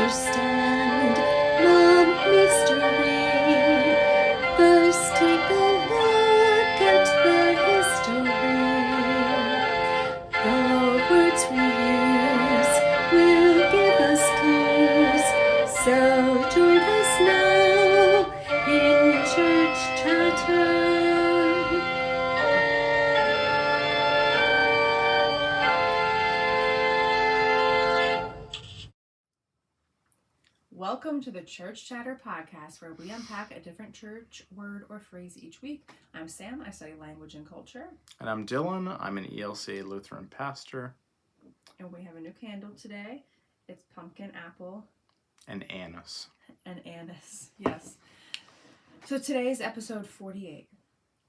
understand the mystery. First take a look at the history. The words we use will give us clues. So join us now in Church Chatter. Welcome to the Church Chatter podcast, where we unpack a different church word or phrase each week. I'm Sam. I study language and culture. And I'm Dillon. I'm an ELCA Lutheran pastor. And we have a new candle today. It's pumpkin apple. And anise. And anise, yes. So today is episode 48.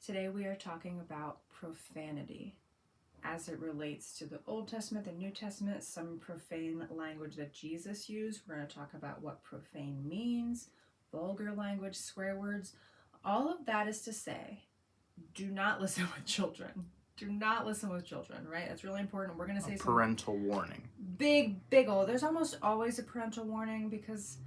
Today we are talking about profanity as it relates to the Old Testament, the New Testament, some profane language that Jesus used. We're going to talk about what profane means, vulgar language, swear words. All of that is to say, do not listen with children. Do not listen with children, right? That's really important. We're going to say some parental warning. Big old. There's almost always a parental warning because,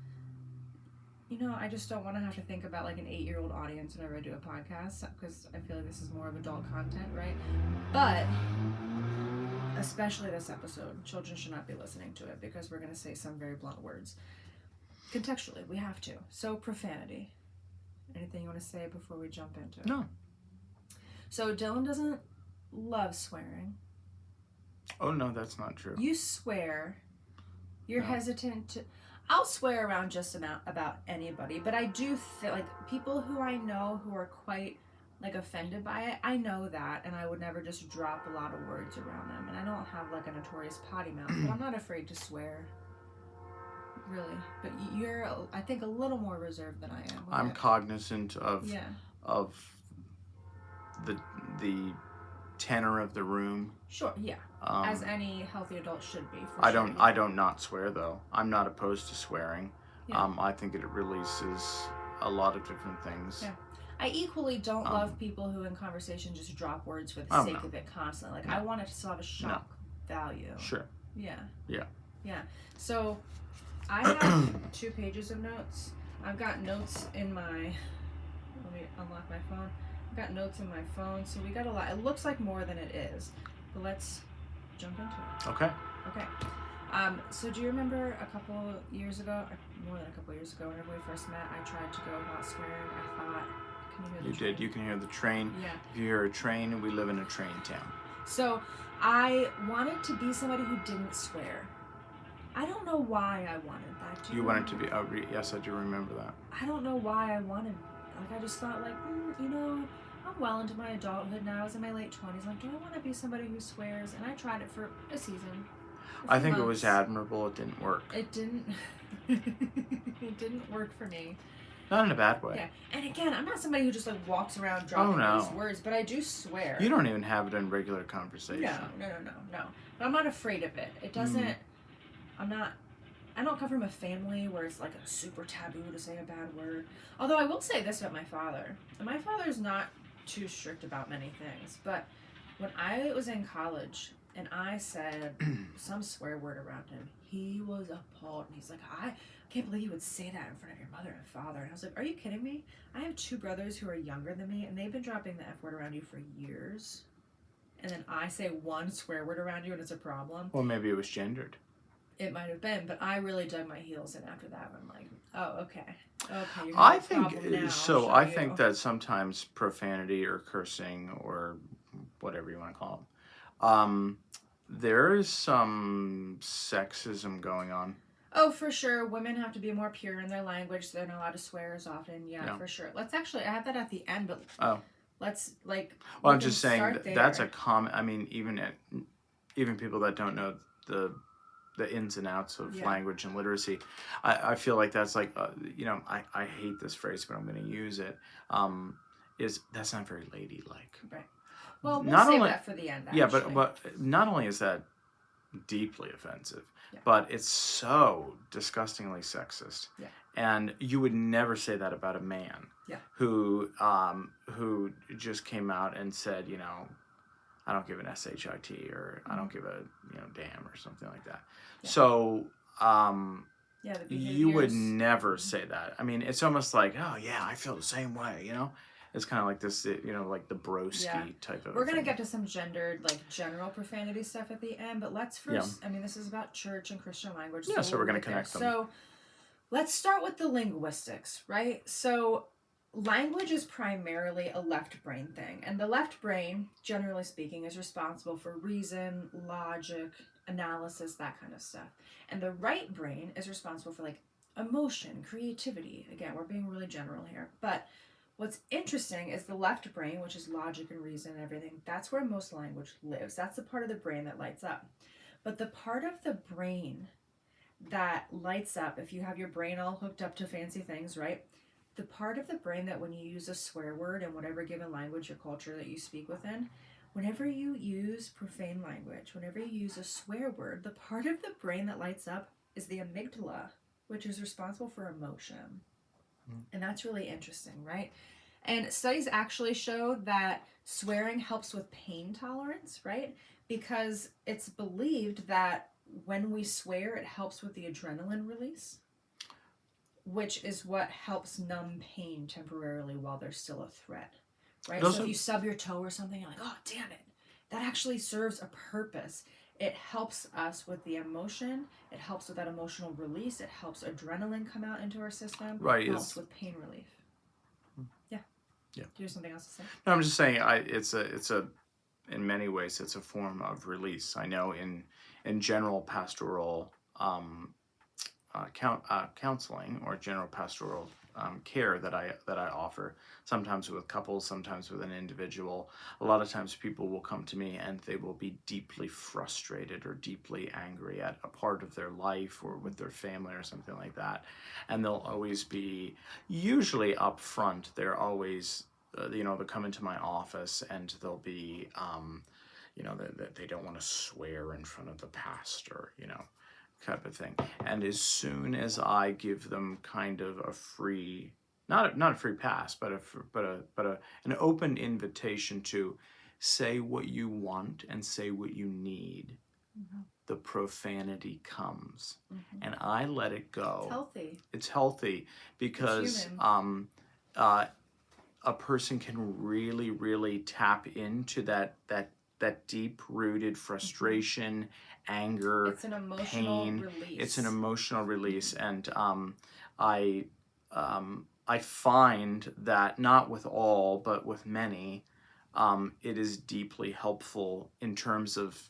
I just don't want to have to think about like an 8-year-old audience whenever I do a podcast, because I feel like this is more of adult content, right? But especially this episode, children should not be listening to it because we're going to say some very blunt words. Contextually, we have to. So profanity. Anything you want to say before we jump into it? No. So Dillon doesn't love swearing. Oh, no, that's not true. You swear. You're hesitant to... I'll swear around just about anybody, but I do feel like people who I know who are quite like offended by it, I know that, and I would never just drop a lot of words around them, and I don't have like a notorious potty mouth, but I'm not afraid to swear, really. But you're, I think, a little more reserved than I am. I'm cognizant of the tenor of the room. Sure, yeah. As any healthy adult should be. I don't not swear though. I'm not opposed to swearing. Yeah. I think it releases a lot of different things. Yeah. I equally don't love people who in conversation just drop words for the sake of it constantly. Like, I want it to still have a shock value. Sure. Yeah. Yeah. Yeah. So I have 2 pages of notes. I've got notes in my, let me unlock my phone. I've got notes in my phone, so we got a lot. It looks like more than it is, but let's jump into it. Okay. So do you remember a couple years ago, more than a couple years ago, whenever we first met, I tried to go without swearing. I thought, can you hear the train? You did. You can hear the train. Yeah. If you hear a train, we live in a train town. So I wanted to be somebody who didn't swear. I don't know why I wanted that. You wanted to be, yes, I do remember that. I don't know why I wanted, like, I just thought, like, I'm well into my adulthood now. I was in my late 20s. Like, do I want to be somebody who swears? And I tried it for a season. I think it was admirable. It didn't work. It didn't. It didn't work for me. Not in a bad way. Yeah. And again, I'm not somebody who just like walks around dropping these words, but I do swear. You don't even have it in regular conversation. No. But I'm not afraid of it. It doesn't. I don't come from a family where it's like a super taboo to say a bad word. Although I will say this about my father. And my father's not too strict about many things, but when I was in college and I said some swear word around him, he was appalled. And he's like, I can't believe you would say that in front of your mother and father. And I was like, are you kidding me? I have 2 brothers who are younger than me, and they've been dropping the F word around you for years. And then I say one swear word around you and it's a problem. Well, maybe it was gendered. It might have been, but I really dug my heels in after that. I'm like, oh, okay. You're I think that sometimes profanity or cursing or whatever you want to call them, there is some sexism going on. Oh, for sure. Women have to be more pure in their language, so they're not allowed to swear as often. Yeah, for sure. Let's actually, I have that at the end, but let's like. Well, I'm just saying that's a common. I mean, even people that don't know the ins and outs of language and literacy, I feel like that's like I hate this phrase, but I'm going to use it. That's not very ladylike. Right. Well, we'll save that for the end. Actually. Yeah, but not only is that deeply offensive, but it's so disgustingly sexist. Yeah. And you would never say that about a man. Yeah. Who just came out and said, I don't give an SHIT or I don't give a damn or something like that. Yeah. So Yeah, the behaviors. You would never say that. I mean, it's almost like, oh yeah, I feel the same way, you know? It's kind of like this, you know, like the broski type of We're going to thing. get to some gendered, like, general profanity stuff at the end, but let's first, I mean, this is about church and Christian language. Yeah, so we're going to connect them. So let's start with the linguistics, right? So language is primarily a left brain thing, and the left brain, generally speaking, is responsible for reason, logic, analysis, that kind of stuff. And the right brain is responsible for, like, emotion, creativity. Again, we're being really general here, but what's interesting is the left brain, which is logic and reason and everything, that's where most language lives. That's the part of the brain that lights up. But the part of the brain that lights up, if you have your brain all hooked up to fancy things, right? The part of the brain that when you use a swear word in whatever given language or culture that you speak within, whenever you use profane language, whenever you use a swear word, the part of the brain that lights up is the amygdala, which is responsible for emotion. And that's really interesting, right? And studies actually show that swearing helps with pain tolerance, right? Because it's believed that when we swear, it helps with the adrenaline release, which is what helps numb pain temporarily while there's still a threat, right? So if you stub your toe or something, you're like, oh, damn it. That actually serves a purpose. It helps us with the emotion. It helps with that emotional release. It helps adrenaline come out into our system. Right. It helps with pain relief. Yeah. Yeah. Do you have something else to say? No, I'm just saying, it's a, in many ways, it's a form of release. I know in general pastoral counseling or general pastoral care that I offer, sometimes with couples, sometimes with an individual. A lot of times people will come to me and they will be deeply frustrated or deeply angry at a part of their life or with their family or something like that. And they'll always be, usually up front, they're always, they'll come into my office and they'll be, they don't want to swear in front of the pastor, type of thing. And as soon as I give them kind of a free, not a free pass, but an open invitation to say what you want and say what you need, the profanity comes, and I let it go. It's healthy. It's healthy because a person can really, really tap into that deep-rooted frustration, anger, it's an emotional pain. Release. It's an emotional release, and I find that not with all, but with many, it is deeply helpful in terms of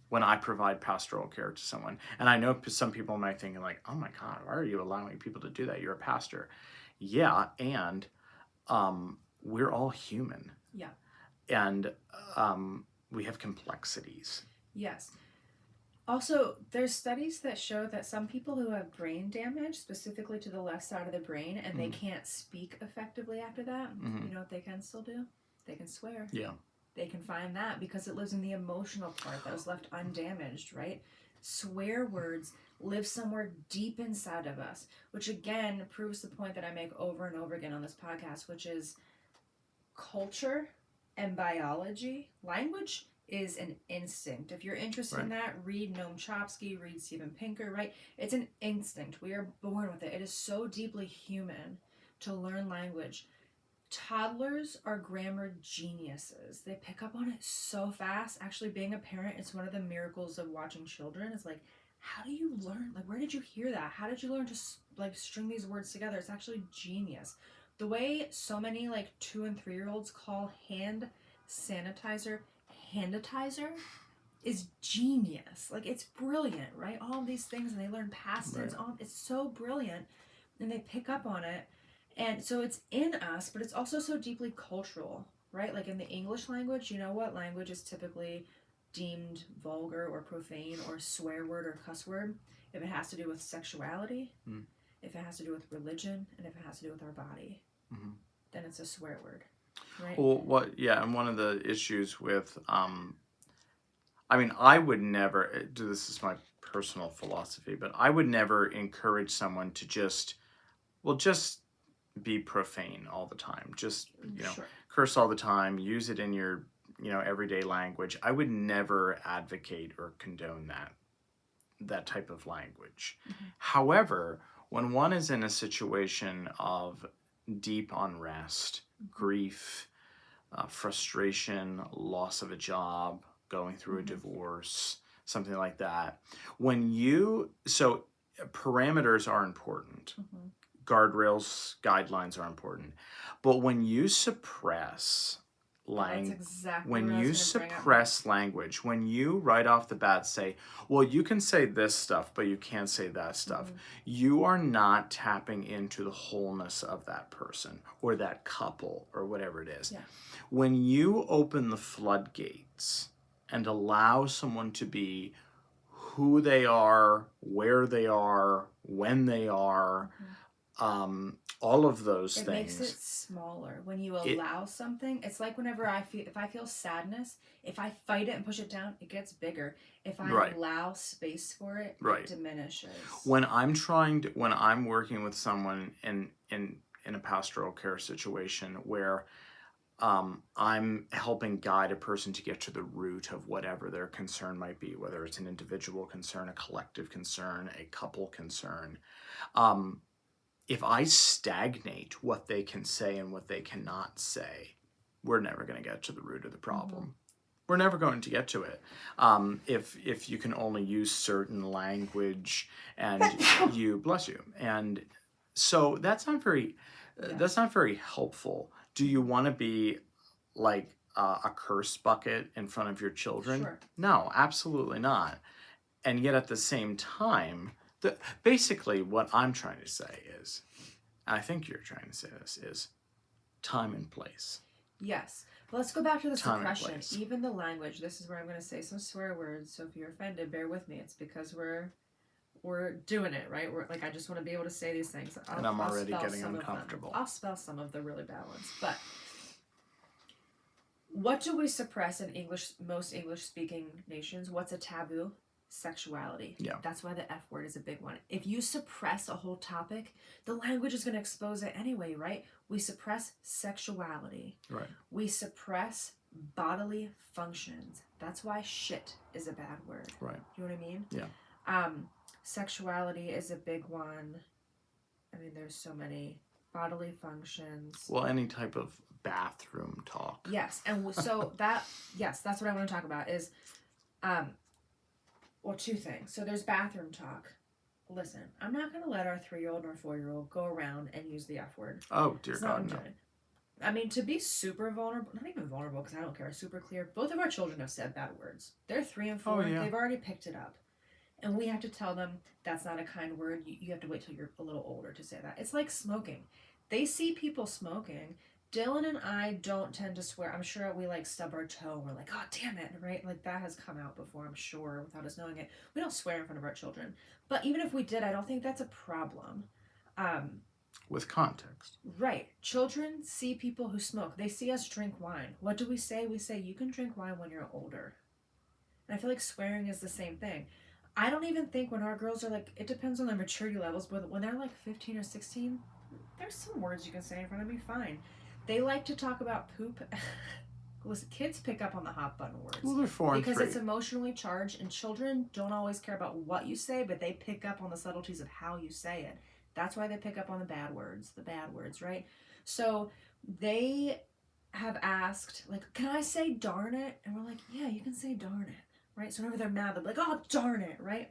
when I provide pastoral care to someone. And I know some people might think like, "Oh my God, why are you allowing people to do that? You're a pastor." Yeah, and we're all human. Yeah. And we have complexities. Yes. Also, there's studies that show that some people who have brain damage, specifically to the left side of the brain, and they can't speak effectively after that, you know what they can still do? They can swear. Yeah. They can find that because it lives in the emotional part that was left undamaged, right? Swear words live somewhere deep inside of us, which again proves the point that I make over and over again on this podcast, which is culture and biology. Language is an instinct. If you're interested in that, read Noam Chomsky, read Steven Pinker, right? It's an instinct. We are born with it. It is so deeply human to learn language. Toddlers are grammar geniuses. They pick up on it so fast. Actually, being a parent, it's one of the miracles of watching children. It's like, how do you learn? Like, where did you hear that? How did you learn to like string these words together? It's actually genius. The way so many like 2 and 3-year-olds call hand sanitizer handitizer is genius. Like, it's brilliant, right? All of these things, and they learn past tense. It's so brilliant, and they pick up on it. And so it's in us, but it's also so deeply cultural, right? Like in the English language, you know what language is typically deemed vulgar or profane or swear word or cuss word? If it has to do with sexuality, if it has to do with religion, and if it has to do with our body, then it's a swear word, right? Well, and one of the issues with, I would never, this is my personal philosophy, but I would never encourage someone to just be profane all the time. Just, curse all the time, use it in your, everyday language. I would never advocate or condone that. that type of language. However, when one is in a situation of deep unrest, grief, frustration, loss of a job, going through a divorce, something like that, so parameters are important. Guardrails, guidelines are important. But when you suppress language, when you right off the bat say, well, you can say this stuff, but you can't say that stuff, you are not tapping into the wholeness of that person or that couple or whatever it is. Yeah. When you open the floodgates and allow someone to be who they are, where they are, when they are, all of those things. It makes it smaller. When you allow something, it's like whenever if I feel sadness, if I fight it and push it down, it gets bigger. If I allow space for it, it diminishes. When I'm working with someone in a pastoral care situation where I'm helping guide a person to get to the root of whatever their concern might be, whether it's an individual concern, a collective concern, a couple concern. If I stagnate what they can say and what they cannot say, we're never going to get to the root of the problem. We're never going to get to it. If you can only use certain language and bless you. And so that's not very helpful. Do you want to be like a curse bucket in front of your children? Sure. No, absolutely not. And yet at the same time, basically what I'm trying to say is, and I think you're trying to say this, is time and place. Yes. Well, let's go back to the Time suppression. Even the language. This is where I'm going to say some swear words. So if you're offended, bear with me. It's because we're doing it, right? We're like, I just want to be able to say these things. And I'm already getting uncomfortable. I'll spell some of the really bad ones. But what do we suppress in most English-speaking nations? What's a taboo? Sexuality. Yeah. That's why the F word is a big one. If you suppress a whole topic, the language is going to expose it anyway, right? We suppress sexuality. Right. We suppress bodily functions. That's why shit is a bad word. Right. You know what I mean? Yeah. Sexuality is a big one. I mean, there's so many bodily functions. Well, any type of bathroom talk. Yes. And so that's what I want to talk about is, well, two things. So there's bathroom talk. Listen, I'm not going to let our 3-year-old or 4-year-old go around and use the F word. Oh, dear God, no. I mean, to be super vulnerable, not even vulnerable because I don't care, super clear, both of our children have said bad words. They're 3 and 4. Oh, yeah. They've already picked it up. And we have to tell them that's not a kind word. You have to wait till you're a little older to say that. It's like smoking. They see people smoking. Dillon and I don't tend to swear. I'm sure we like stub our toe. We're like, oh, damn it, right? Like that has come out before, I'm sure, without us knowing it. We don't swear in front of our children. But even if we did, I don't think that's a problem. With context. Right. Children see people who smoke. They see us drink wine. What do we say? We say, you can drink wine when you're older. And I feel like swearing is the same thing. I don't even think when our girls are like, it depends on their maturity levels, but when they're like 15 or 16, there's some words you can say in front of me, fine. They like to talk about poop. Listen, kids pick up on the hot button words. Well, they're 4 and 3. Because it's emotionally charged, and children don't always care about what you say, but they pick up on the subtleties of how you say it. That's why they pick up on the bad words, right? So they have asked, like, can I say darn it? And we're like, yeah, you can say darn it, right? So whenever they're mad, they're like, oh, darn it, right?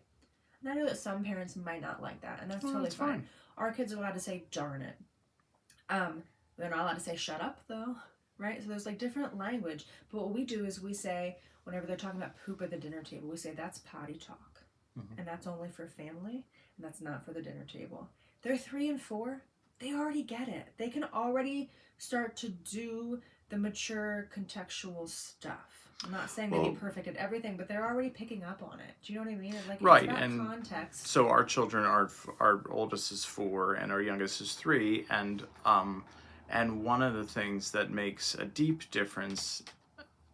And I know that some parents might not like that, and that's totally fine. Our kids are allowed to say darn it. They're not allowed to say shut up, though, right? So there's like different language. But what we do is we say, whenever they're talking about poop at the dinner table, we say that's potty talk. Mm-hmm. And that's only for family, and that's not for the dinner table. They're 3 and 4. They already get it. They can already start to do the mature contextual stuff. I'm not saying they be perfect at everything, but they're already picking up on it. Do you know what I mean? Like, right, it's about and context. So our children, our oldest is 4 and our youngest is 3, and one of the things that makes a deep difference,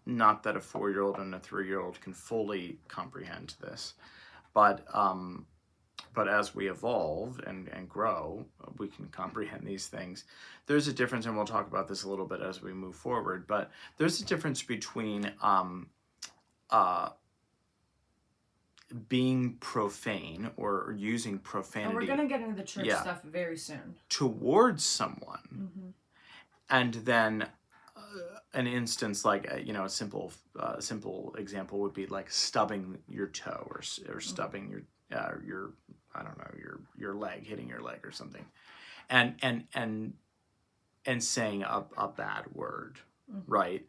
not that a 4-year-old and a 3-year-old can fully comprehend this, but as we evolve and grow, we can comprehend these things. There's a difference, and we'll talk about this a little bit as we move forward, but there's a difference between being profane or using profanity. And we're going to get into the church Yeah. stuff very soon. Towards someone. Mm-hmm. And then an instance like, a simple example would be like stubbing your toe or stubbing your I don't know, your leg, hitting your leg or something. And saying a bad word, right?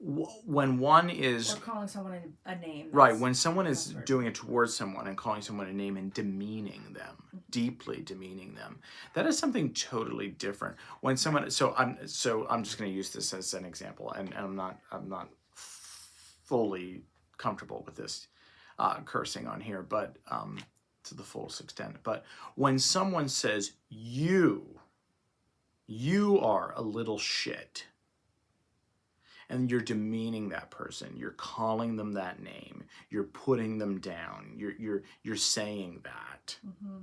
When one is... Or calling someone a name. Right, when someone is doing it towards someone and calling someone a name and demeaning them, deeply demeaning them, that is something totally different. When someone... So I'm just going to use this as an example, and I'm not fully comfortable with this cursing on here, but to the fullest extent. But when someone says, you are a little shit, and you're demeaning that person, you're calling them that name, you're putting them down, you're saying that. Mm-hmm.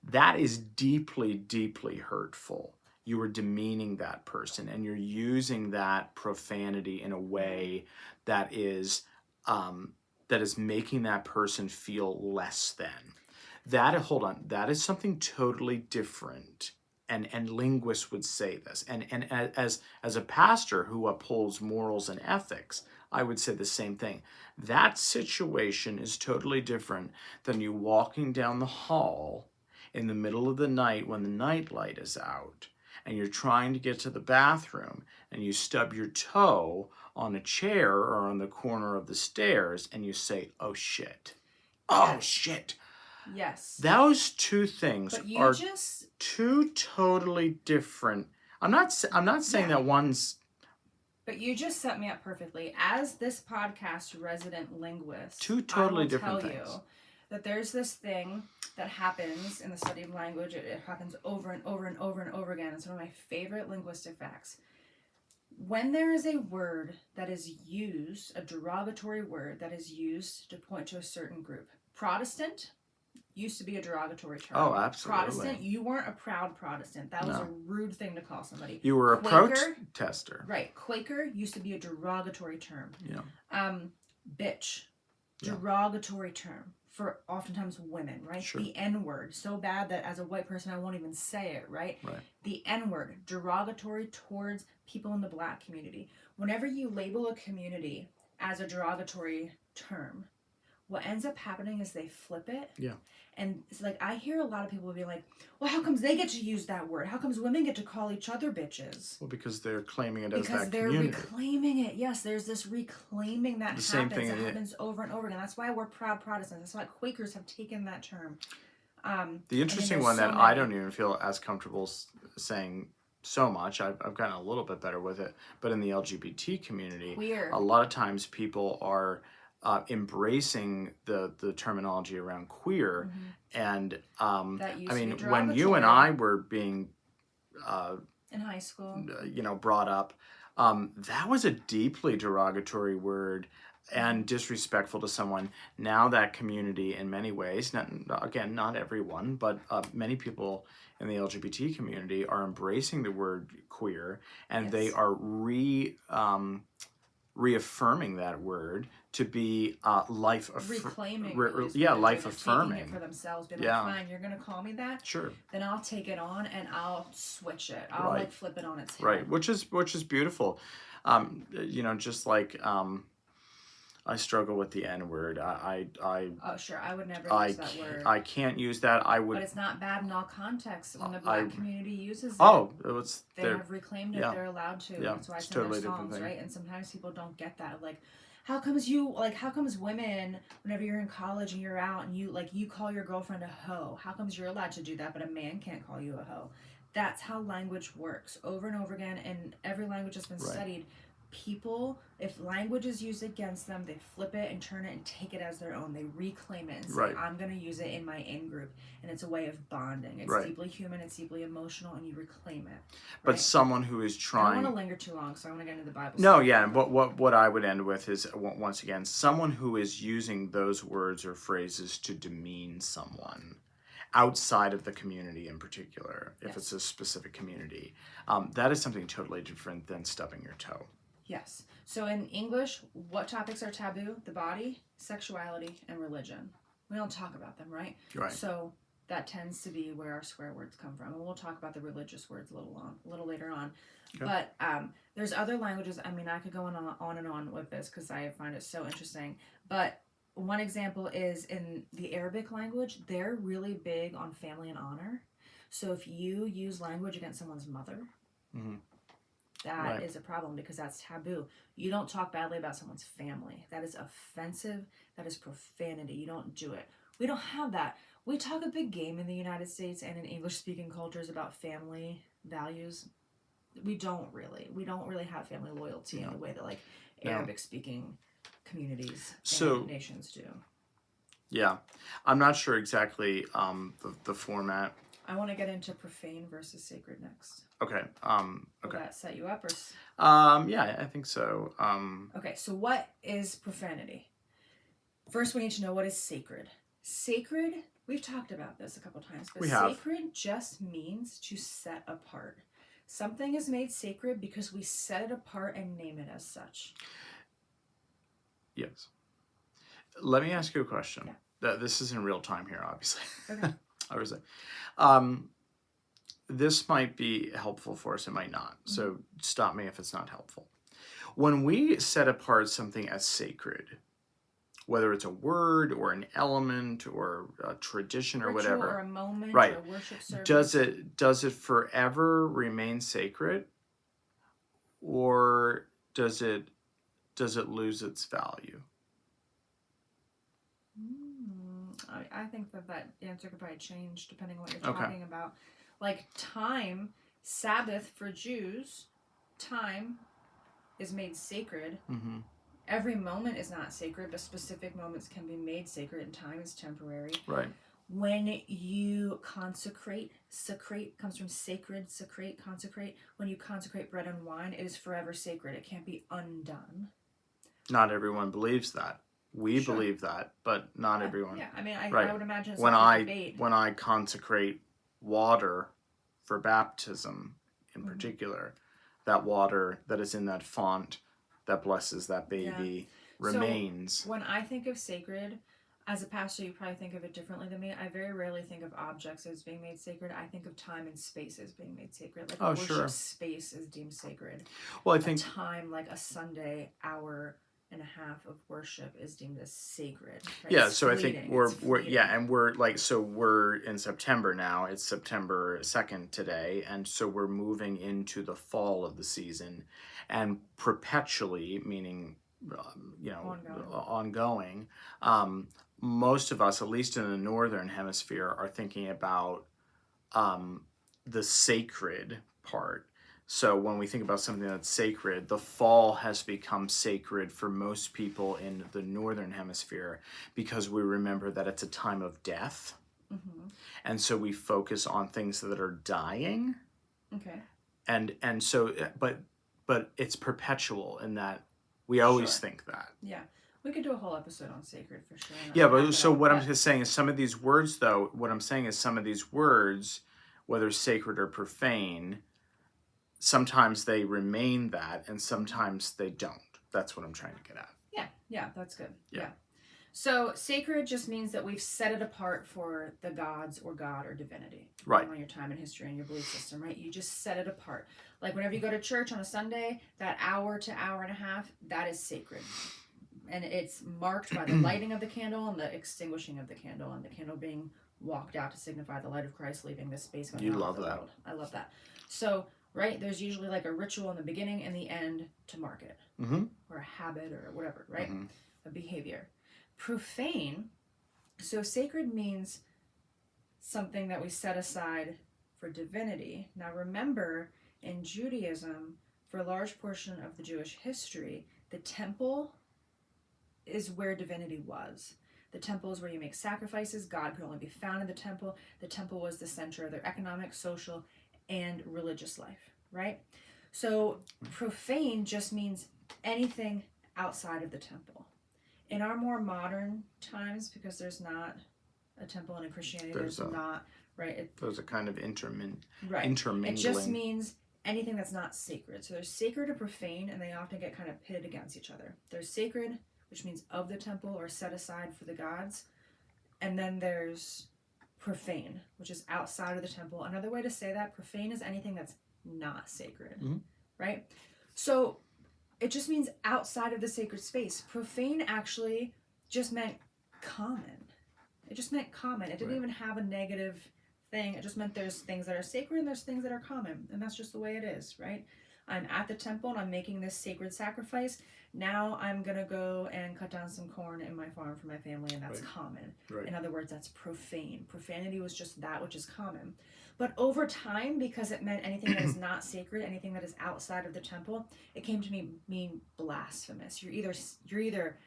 That is deeply, deeply hurtful. You are demeaning that person, and you're using that profanity in a way that is making that person feel less than. That is something totally different. And linguists would say this. And as a pastor who upholds morals and ethics, I would say the same thing. That situation is totally different than you walking down the hall in the middle of the night when the night light is out, and you're trying to get to the bathroom, and you stub your toe on a chair or on the corner of the stairs, and you say, "Oh shit. Oh shit." Yes. Those two things are two totally different. I'm not saying that one's... But you just set me up perfectly. As this podcast resident linguist, two totally different things. Tell you that there's this thing that happens in the study of language. It happens over and over and over and over again. It's one of my favorite linguistic facts. When there is a word that is used, a derogatory word that is used to point to a certain group. Protestant used to be a derogatory term. Oh, absolutely. Protestant, you weren't a proud Protestant. That was a rude thing to call somebody. You were a protester. Right. Quaker used to be a derogatory term. Yeah. Bitch, derogatory term for oftentimes women, right? Sure. The N-word, so bad that as a white person I won't even say it, right? Right. The N-word, derogatory towards people in the Black community. Whenever you label a community as a derogatory term, what ends up happening is they flip it. Yeah. And it's like, I hear a lot of people being like, well, how comes they get to use that word? How comes women get to call each other bitches? Well, because they're claiming it as that Because they're community. reclaiming it. Yes, there's this reclaiming that happens. Same thing. It happens over and over again. That's why we're proud Protestants. That's why Quakers have taken that term. The interesting one that I don't even feel as comfortable saying so much, I've gotten a little bit better with it, but in the LGBT community, Queer. A lot of times people are... embracing the terminology around queer, and I mean, when you and I were being in high school, brought up, that was a deeply derogatory word and disrespectful to someone. Now that community, in many ways, not everyone, but many people in the LGBT community are embracing the word queer, and they are reaffirming that word to be reclaiming life affirming it for themselves. Being like, fine, you're gonna call me that, sure, then I'll take it on and I'll switch it. I'll flip it on its head. Right, which is beautiful. Just like I struggle with the N-word. Oh, sure. I would never use that word. I can't use that. I would. But it's not bad in all contexts. When the Black community uses it, they have reclaimed it. They're allowed to. Yeah, that's why I sing totally their songs, right? And sometimes people don't get that. Like, how comes women, whenever you're in college and you're out and you call your girlfriend a hoe? How comes you're allowed to do that, but a man can't call you a hoe? That's how language works over and over again. And every language has been studied. People, if language is used against them, they flip it and turn it and take it as their own. They reclaim it and say, I'm going to use it in my in-group. And it's a way of bonding. It's deeply human, it's deeply emotional, and you reclaim it. But someone who is trying... I don't want to linger too long, so I want to get into the Bible. No, yeah, and what I would end with is, once again, someone who is using those words or phrases to demean someone outside of the community in particular, if it's a specific community, that is something totally different than stubbing your toe. Yes. So in English, what topics are taboo? The body, sexuality, and religion. We don't talk about them, right? Right. So that tends to be where our swear words come from. And we'll talk about the religious words a little later on. Okay. But there's other languages. I mean, I could go on and on with this because I find it so interesting. But one example is in the Arabic language, they're really big on family and honor. So if you use language against someone's mother, that is a problem because that's taboo. You don't talk badly about someone's family. That is offensive. That is profanity. You don't do it. We don't have that. We talk a big game in the United States and in English-speaking cultures about family values. We don't really have family loyalty in the way that like Arabic-speaking communities and nations do. Yeah, I'm not sure exactly the format. I want to get into profane versus sacred next. Okay. Will that set you up or? Yeah, I think so. Okay, so what is profanity? First, we need to know what is sacred. Sacred, we've talked about this a couple times, but sacred just means to set apart. Something is made sacred because we set it apart and name it as such. Yes. Let me ask you a question. Yeah. This is in real time here, obviously. Okay. Obviously. This might be helpful for us, it might not. So stop me if it's not helpful. When we set apart something as sacred, whether it's a word or an element or a tradition or ritual whatever, or a moment right? Or a worship service. Does it forever remain sacred, or does it lose its value? I think that answer could probably change depending on what you're talking about. Like time, Sabbath for Jews, time is made sacred. Mm-hmm. Every moment is not sacred, but specific moments can be made sacred, and time is temporary. Right. When you consecrate, sacrate comes from sacred, sacrate, consecrate. When you consecrate bread and wine, it is forever sacred. It can't be undone. Not everyone believes that. We believe that, but not everyone. Yeah, I mean, I would imagine it's when a debate. When I consecrate water for baptism in particular, that water that is in that font that blesses that baby remains. So when I think of sacred, as a pastor, you probably think of it differently than me. I very rarely think of objects as being made sacred. I think of time and space as being made sacred. Like worship space is deemed sacred. Well, I think time, like a Sunday hour and a half of worship, is deemed as sacred. Right? Yeah, so I think we're in September now. It's September 2nd today, and so we're moving into the fall of the season, and perpetually, meaning ongoing. Most of us, at least in the northern hemisphere, are thinking about the sacred part. So when we think about something that's sacred, the fall has become sacred for most people in the northern hemisphere because we remember that it's a time of death. Mm-hmm. And so we focus on things that are dying. Okay. And so, but it's perpetual in that we always think that. Yeah. We could do a whole episode on sacred for sure. Yeah, but so what I'm just saying is some of these words, though, whether sacred or profane, sometimes they remain that, and sometimes they don't. That's what I'm trying to get at. Yeah, that's good. Yeah. So sacred just means that we've set it apart for the gods or God or divinity. Right. On your time and history and your belief system, right? You just set it apart. Like whenever you go to church on a Sunday, that hour to hour and a half, that is sacred. And it's marked by the lighting of the candle and the extinguishing of the candle, and the candle being walked out to signify the light of Christ leaving this space. You love that. World. I love that. So, right, there's usually like a ritual in the beginning and the end to mark it. Mm-hmm. Or a habit or whatever, right? Mm-hmm. A behavior. Profane, so sacred means something that we set aside for divinity. Now remember, in Judaism, for a large portion of the Jewish history, the temple is where divinity was. The temple is where you make sacrifices. God could only be found in the temple. The temple was the center of their economic, social, and religious life, right? So profane just means anything outside of the temple. In our more modern times, because there's not a temple in Christianity, there's not, right? There's a kind of intermingling. It just means anything that's not sacred. So there's sacred or profane, and they often get kind of pitted against each other. There's sacred, which means of the temple or set aside for the gods. And then there's profane, which is outside of the temple. Another way to say that, profane is anything that's not sacred, right? So it just means outside of the sacred space. Profane actually just meant common. It just meant common. It didn't even have a negative thing. It just meant there's things that are sacred and there's things that are common. And that's just the way it is, right? I'm at the temple and I'm making this sacred sacrifice. Now I'm going to go and cut down some corn in my farm for my family, and that's common. In other words, that's profane. Profanity was just that which is common. But over time, because it meant anything that is not sacred, anything that is outside of the temple, it came to mean blasphemous. You're either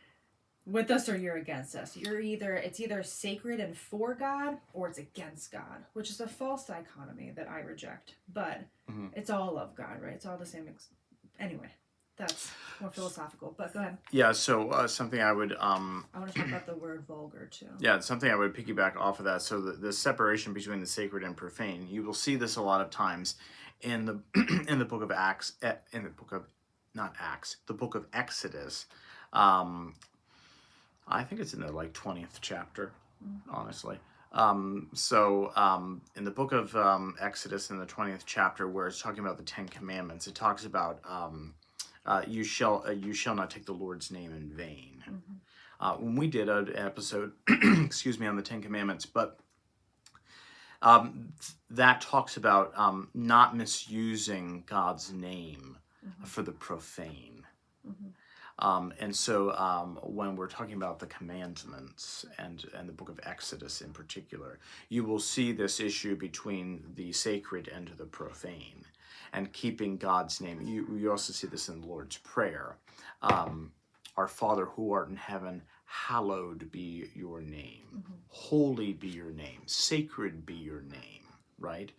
with us or you're against us. It's either sacred and for God or it's against God, which is a false dichotomy that I reject. But it's all of God, right? It's all the same. Anyway, that's more philosophical. But go ahead. Yeah. So something I would I want to talk about the word vulgar too. Yeah, something I would piggyback off of that. So the separation between the sacred and profane, you will see this a lot of times in the in the book of Acts, in the book of not Acts, the book of Exodus. I think it's in the 20th chapter, honestly. In the book of Exodus, in the 20th chapter, where it's talking about the 10 Commandments, it talks about you shall not take the Lord's name in vain. When we did an episode, excuse me, on the 10 Commandments, but that talks about not misusing God's name for the profane. And so when we're talking about the commandments and the book of Exodus in particular, you will see this issue between the sacred and the profane and keeping God's name. You also see this in the Lord's Prayer. Our Father who art in heaven, hallowed be your name. Holy be your name. Sacred be your name, right?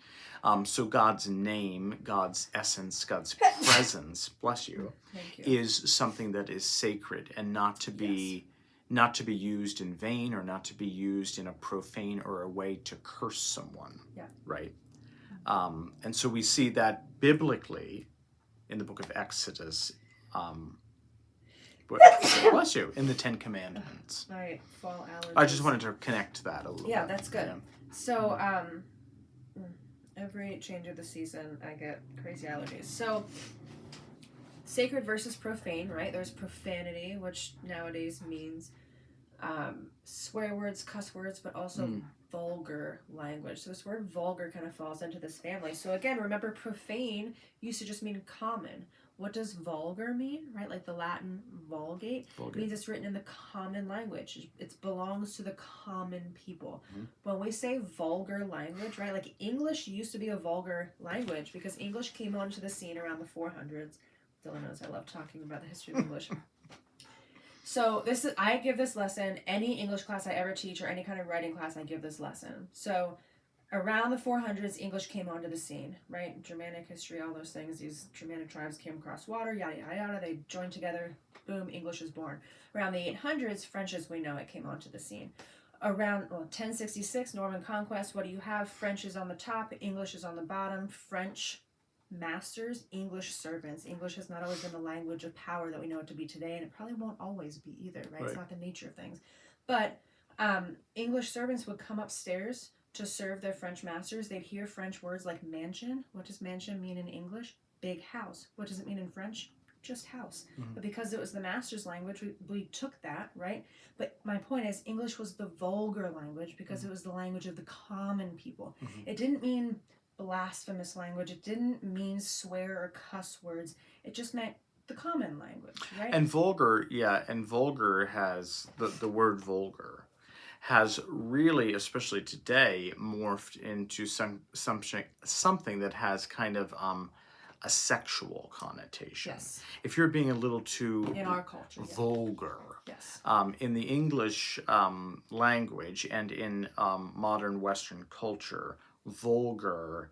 So God's name, God's essence, God's presence, bless you, is something that is sacred and not to be used in vain or not to be used in a profane or a way to curse someone, right? And so we see that biblically in the book of Exodus, bless you, in the 10 Commandments. My fall allergies. I just wanted to connect that a little bit. Yeah, that's good. Yeah. So, every change of the season, I get crazy allergies. So, sacred versus profane, right? There's profanity, which nowadays means swear words, cuss words, but also vulgar language. So this word vulgar kind of falls into this family. So again, remember profane used to just mean common. What does vulgar mean, right? Like the Latin vulgate. It means it's written in the common language. It belongs to the common people. When we say vulgar language, right? Like English used to be a vulgar language because English came onto the scene around the 400s. Dillon knows I love talking about the history of English. So I give this lesson, any English class I ever teach or any kind of writing class, I give this lesson. So around the 400s, English came onto the scene, right? Germanic history, all those things. These Germanic tribes came across water, yada, yada, yada. They joined together. Boom, English is born. Around the 800s, French as we know it came onto the scene. Around 1066, Norman Conquest, what do you have? French is on the top, English is on the bottom. French masters, English servants. English has not always been the language of power that we know it to be today, and it probably won't always be either, right? It's not the nature of things. But English servants would come upstairs to serve their French masters. They'd hear French words like mansion. What does mansion mean in English? Big house. What does it mean in French? Just house. But because it was the master's language, we took that, right? But my point is, English was the vulgar language because it was the language of the common people. It didn't mean blasphemous language. It didn't mean swear or cuss words. It just meant the common language, right? And vulgar has, the word vulgar has really, especially today, morphed into something that has kind of a sexual connotation. Yes. If you're being a little too in our culture, vulgar, yes. In the English language and in modern Western culture, vulgar.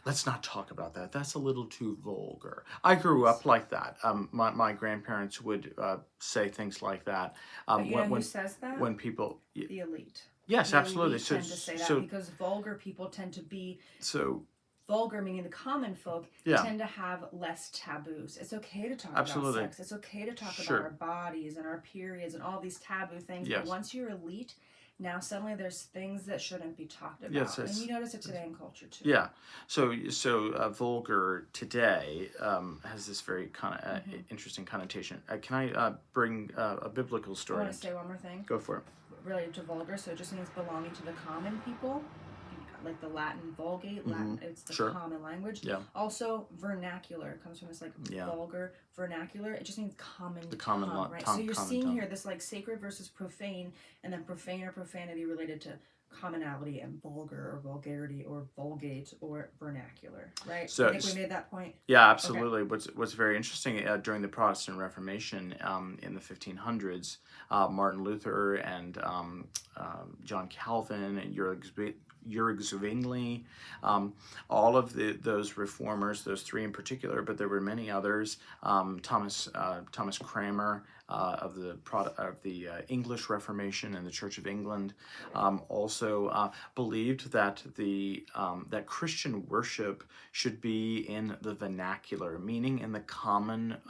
Let's not talk about that. That's a little too vulgar. I grew up like that. My grandparents would say things like that. But you know who says that? When people... The elite. Yes, the absolutely. Elite tend to say that because vulgar people tend to be... So vulgar, meaning the common folk, Yeah. tend to have less taboos. It's okay to talk Absolutely. about sex. It's okay to talk Sure. about our bodies and our periods and all these taboo things. Yes. But once you're elite, now suddenly there's things that shouldn't be talked about. Yes, and it's- you notice it today in culture too. Yeah. So vulgar today has this very interesting connotation. Can I bring a biblical I story? want to say one more thing Go for it. related to vulgar. So it just means belonging to the common people, like the Latin Vulgate. Latin, it's the Sure. common language. Yeah. Also, vernacular comes from this like Yeah. vulgar vernacular. It just means common The common tongue, right? tongue, So you're common seeing tongue. here this like sacred versus profane, and then profane or profanity related to commonality, and vulgar or vulgarity or vulgate or vernacular, right? So- I think we made that point. Yeah, absolutely. What's very interesting during the Protestant Reformation in the 1500s, Martin Luther and John Calvin and Ulrich Zwingli, all of those reformers, those three in particular, but there were many others. Thomas Cranmer of the English Reformation and the Church of England also believed that that Christian worship should be in the vernacular, meaning in the common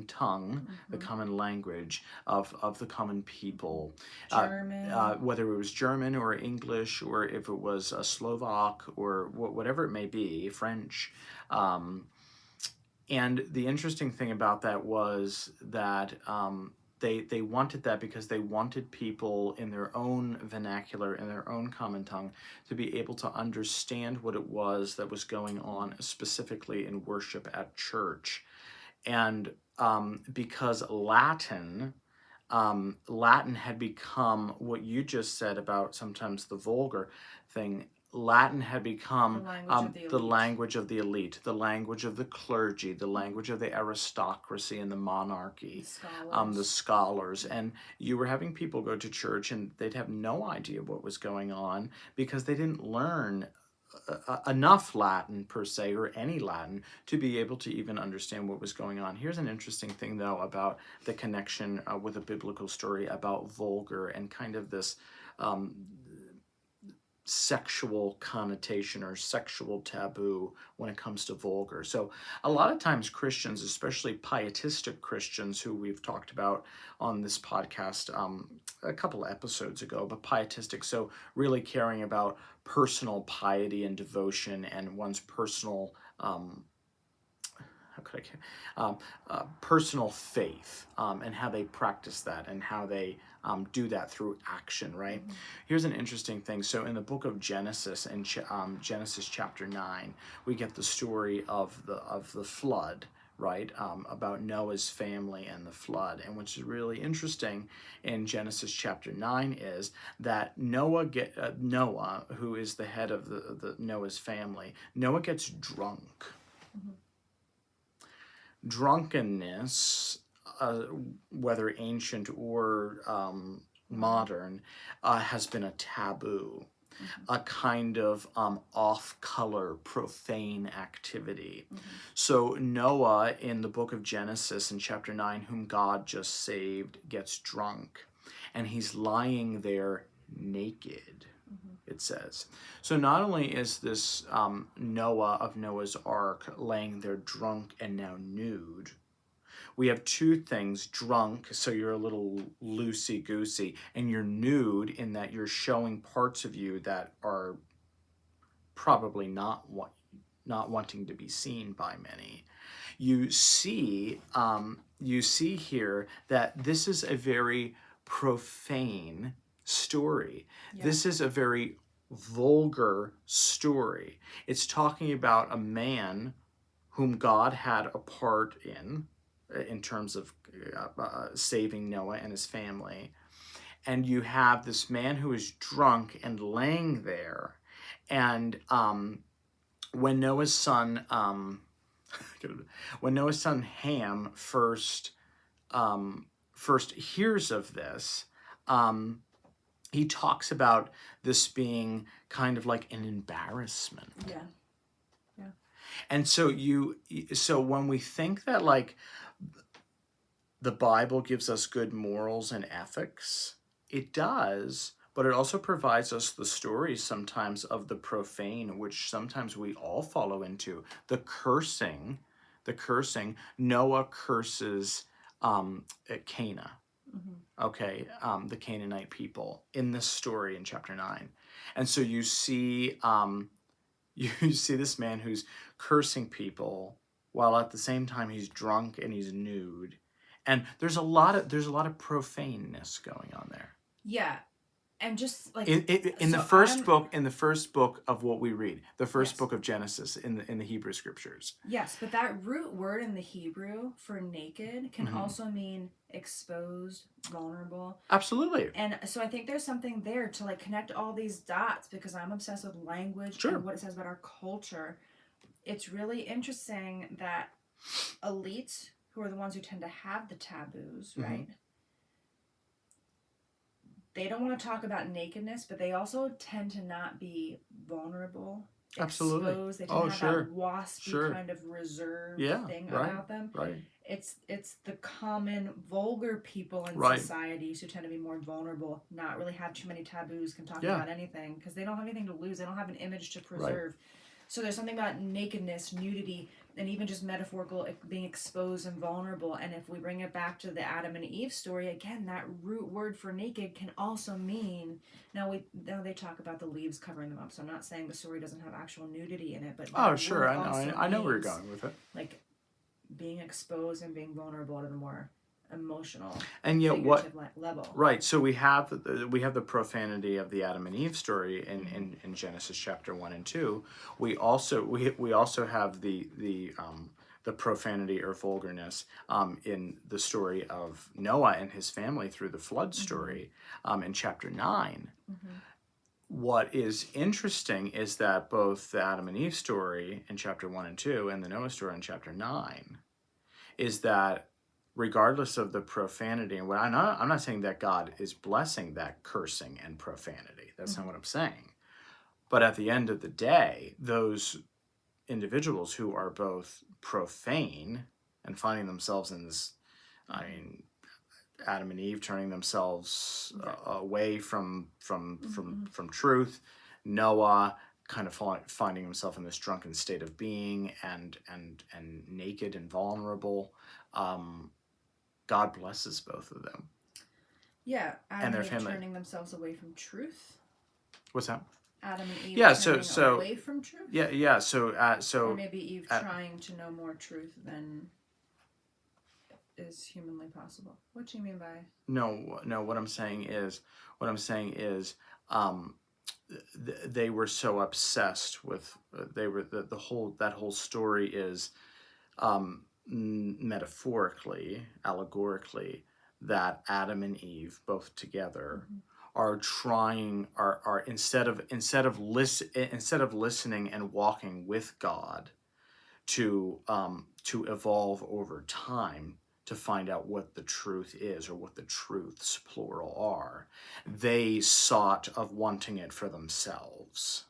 tongue, the common language of the common people. German. Whether it was German or English, or if it was Slovak or whatever it may be, French. And the interesting thing about that was that they wanted that because they wanted people in their own vernacular, in their own common tongue, to be able to understand what it was that was going on specifically in worship at church. And because Latin had become what you just said about sometimes the vulgar thing. Latin had become the language of the elite, the language of the clergy, the language of the aristocracy and the monarchy, the scholars. And you were having people go to church and they'd have no idea what was going on because they didn't learn enough Latin per se, or any Latin, to be able to even understand what was going on. Here's an interesting thing though about the connection with a biblical story about vulgar and kind of this sexual connotation or sexual taboo when it comes to vulgar. So a lot of times Christians, especially pietistic Christians who we've talked about on this podcast a couple episodes ago, but pietistic, so really caring about personal piety and devotion and one's personal personal faith and how they practice that and how they do that through action, right? Mm-hmm. Here's an interesting thing. So in the book of Genesis, in Genesis chapter 9, we get the story of the flood, right? About Noah's family and the flood. And what's really interesting in Genesis chapter 9 is that Noah, who is the head of the Noah's family, Noah gets drunk. Mm-hmm. Drunkenness, whether ancient or modern, has been a taboo, a kind of off-color, profane activity. Mm-hmm. So Noah, in the book of Genesis, in chapter 9, whom God just saved, gets drunk, and he's lying there naked. It says. So not only is this Noah of Noah's Ark laying there drunk and now nude, we have two things: drunk, so you're a little loosey-goosey, and you're nude in that you're showing parts of you that are probably not wanting to be seen by many. You see here that this is a very profane story. Yeah. This is a very vulgar story. It's talking about a man whom God had a part in terms of saving Noah and his family. And you have this man who is drunk and laying there. And when Noah's son Ham first hears of this, he talks about this being kind of like an embarrassment. Yeah. And so when we think that like the Bible gives us good morals and ethics, it does, but it also provides us the stories sometimes of the profane, which sometimes we all follow into. The cursing. Noah curses Cana, okay, the Canaanite people in this story in chapter 9. And so you see you see this man who's cursing people while at the same time he's drunk and he's nude. And there's a lot of profaneness going on there. Yeah. And just like in the first book of what we read, the first book of Genesis in the Hebrew scriptures. Yes, but that root word in the Hebrew for naked can also mean exposed, vulnerable. Absolutely. And so I think there's something there to like connect all these dots, because I'm obsessed with language and what it says about our culture. It's really interesting that elites, who are the ones who tend to have the taboos, right? They don't want to talk about nakedness, but they also tend to not be vulnerable, Absolutely. exposed. They tend to have that waspy kind of reserved thing about them. Right. It's the common vulgar people in societies who tend to be more vulnerable, not really have too many taboos, can talk about anything because they don't have anything to lose. They don't have an image to preserve. Right. So there's something about nakedness, nudity, and even just metaphorical being exposed and vulnerable. And if we bring it back to the Adam and Eve story, again, that root word for naked can also mean, now they talk about the leaves covering them up, so I'm not saying the story doesn't have actual nudity in it, but I know where you're going with it. Like being exposed and being vulnerable at a more emotional and yet level. Right. So we have the profanity of the Adam and Eve story in Genesis chapter 1 and 2. We also have the profanity or vulgarness in the story of Noah and his family through the flood story in chapter 9. What is interesting is that both the Adam and Eve story in chapter 1 and 2 and the Noah story in chapter 9 is that regardless of the profanity, and I'm not saying that God is blessing that cursing and profanity. That's not what I'm saying. But at the end of the day, those individuals who are both profane and finding themselves in this, Adam and Eve turning themselves away from truth, Noah kind of finding himself in this drunken state of being and naked and vulnerable. God blesses both of them. Yeah, Adam and Eve turning themselves away from truth. What's that? Adam and Eve turning away from truth. Yeah. So or maybe Eve trying to know more truth than is humanly possible. What do you mean by? No. What I'm saying is, they were so obsessed with that whole story is. Metaphorically, allegorically, that Adam and Eve, both together, are instead of listening and walking with God to evolve over time to find out what the truth is or what the truths plural are, they sought of wanting it for themselves,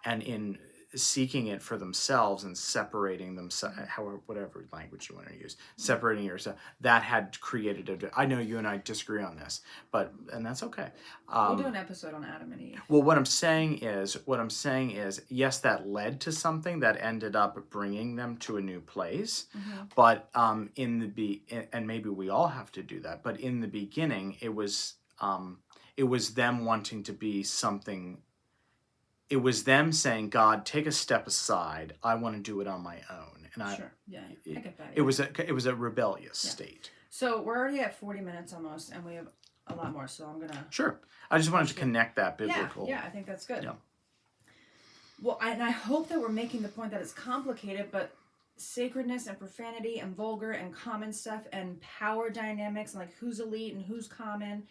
and in seeking it for themselves and separating themselves, however, whatever language you want to use, separating yourself, that had created I know you and I disagree on this, and that's okay. We'll do an episode on Adam and Eve. Well, what I'm saying is, yes, that led to something that ended up bringing them to a new place, but and maybe we all have to do that, but in the beginning, it was them wanting to be something. It was them saying, God, take a step aside. I want to do it on my own. And I get that. It was a rebellious state. So we're already at 40 minutes almost, and we have a lot more. So I'm gonna. Sure. I just wanted to connect that biblical. Yeah, I think that's good. Yeah. Well, and I hope that we're making the point that it's complicated, but sacredness and profanity and vulgar and common stuff and power dynamics, like who's elite and who's common,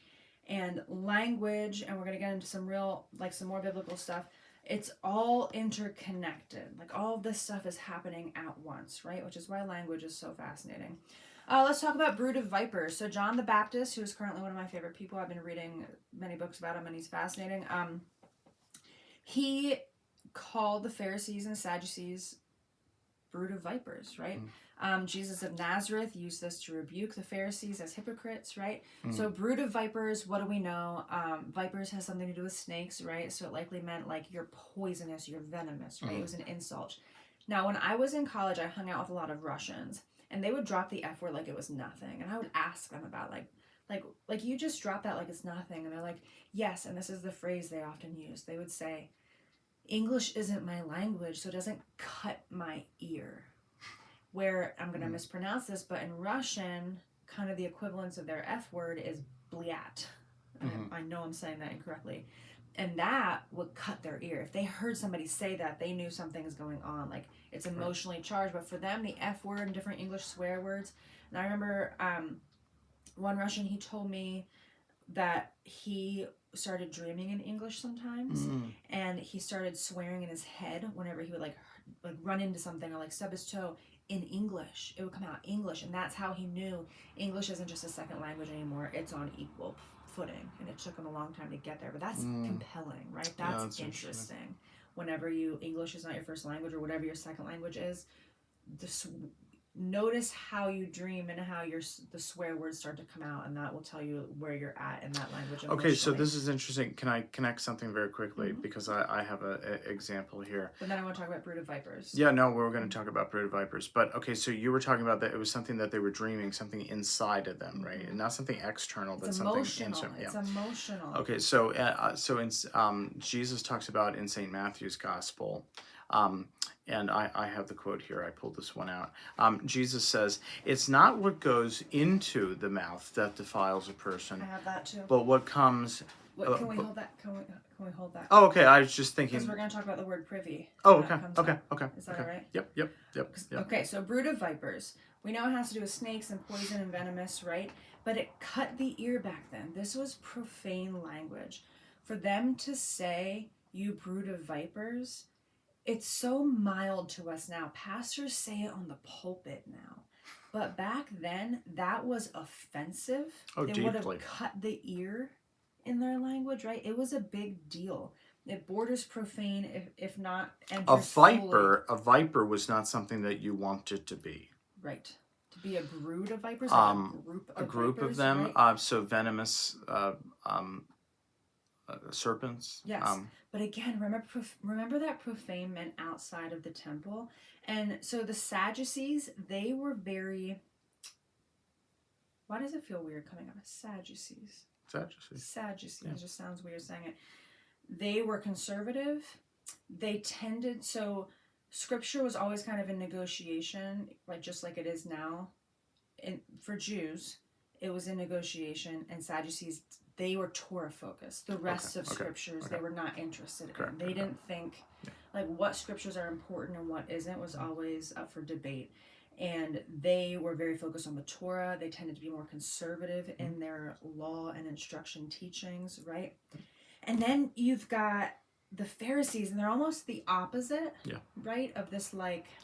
and language, and we're gonna get into some more biblical stuff. It's all interconnected. Like all of this stuff is happening at once, right? Which is why language is so fascinating. Let's talk about brood of vipers. So John the Baptist, who is currently one of my favorite people, I've been reading many books about him, and he's fascinating. He called the Pharisees and Sadducees brood of vipers, right? Mm. Jesus of Nazareth used this to rebuke the Pharisees as hypocrites, right? Mm. So brood of vipers, what do we know? Vipers has something to do with snakes, right? So it likely meant like you're poisonous, you're venomous, right? It was an insult. Now, when I was in college, I hung out with a lot of Russians, and they would drop the F word like it was nothing. And I would ask them about like you just drop that like it's nothing. And they're like, yes, and this is the phrase they often use. They would say, English isn't my language, so it doesn't cut my ear. Where I'm going to mispronounce this, but in Russian, kind of the equivalence of their F word is bliat. I know I'm saying that incorrectly. And that would cut their ear. If they heard somebody say that, they knew something's going on. Like, it's emotionally charged. But for them, the F word and different English swear words. And I remember one Russian, he told me that he started dreaming in English sometimes, and he started swearing in his head whenever he would like run into something or like stub his toe in English. It would come out English, and that's how he knew English isn't just a second language anymore. It's on equal footing, and it took him a long time to get there. But that's compelling, right? That's interesting. Whenever English is not your first language or whatever your second language is, notice how you dream and how the swear words start to come out, and that will tell you where you're at in that language. Okay, so this is interesting. Can I connect something very quickly? Because I have an example here. But then I want to talk about brood of vipers. Yeah, no, we're going to talk about brood of vipers. But okay, so you were talking about that it was something that they were dreaming, something inside of them, right? And not something external, but something internal. It's emotional. Okay, so Jesus talks about in St. Matthew's Gospel. And I have the quote here. I pulled this one out. Jesus says, "It's not what goes into the mouth that defiles a person." I have that too. But what comes. Can we hold that? Can we hold that? Oh, okay. I was just thinking. Because we're going to talk about the word privy. Oh, okay. Okay. Is that all right? Yep. Okay, so brood of vipers. We know it has to do with snakes and poison and venomous, right? But it cut the ear back then. This was profane language. For them to say, "You brood of vipers," it's so mild to us now. Pastors say it on the pulpit now. But back then, that was offensive. Oh, it would have cut the ear in their language, right? It was a big deal. It borders profane, if not... A viper was not something that you wanted to be. Right. To be a brood of vipers? A group of them. Right? So venomous... serpents. Yes, but again, remember that profane meant outside of the temple, and so the Sadducees, they were very. Why does it feel weird coming out of Sadducees? Sadducees. Yeah. It just sounds weird saying it. They were conservative. They tended Scripture was always kind of in negotiation, just like it is now. For Jews, it was in negotiation, and Sadducees. They were Torah focused. The rest of scriptures they were not interested in. They didn't think what scriptures are important and what isn't was always up for debate. And they were very focused on the Torah. They tended to be more conservative in their law and instruction teachings, right? And then you've got the Pharisees, and they're almost the opposite, right? Of this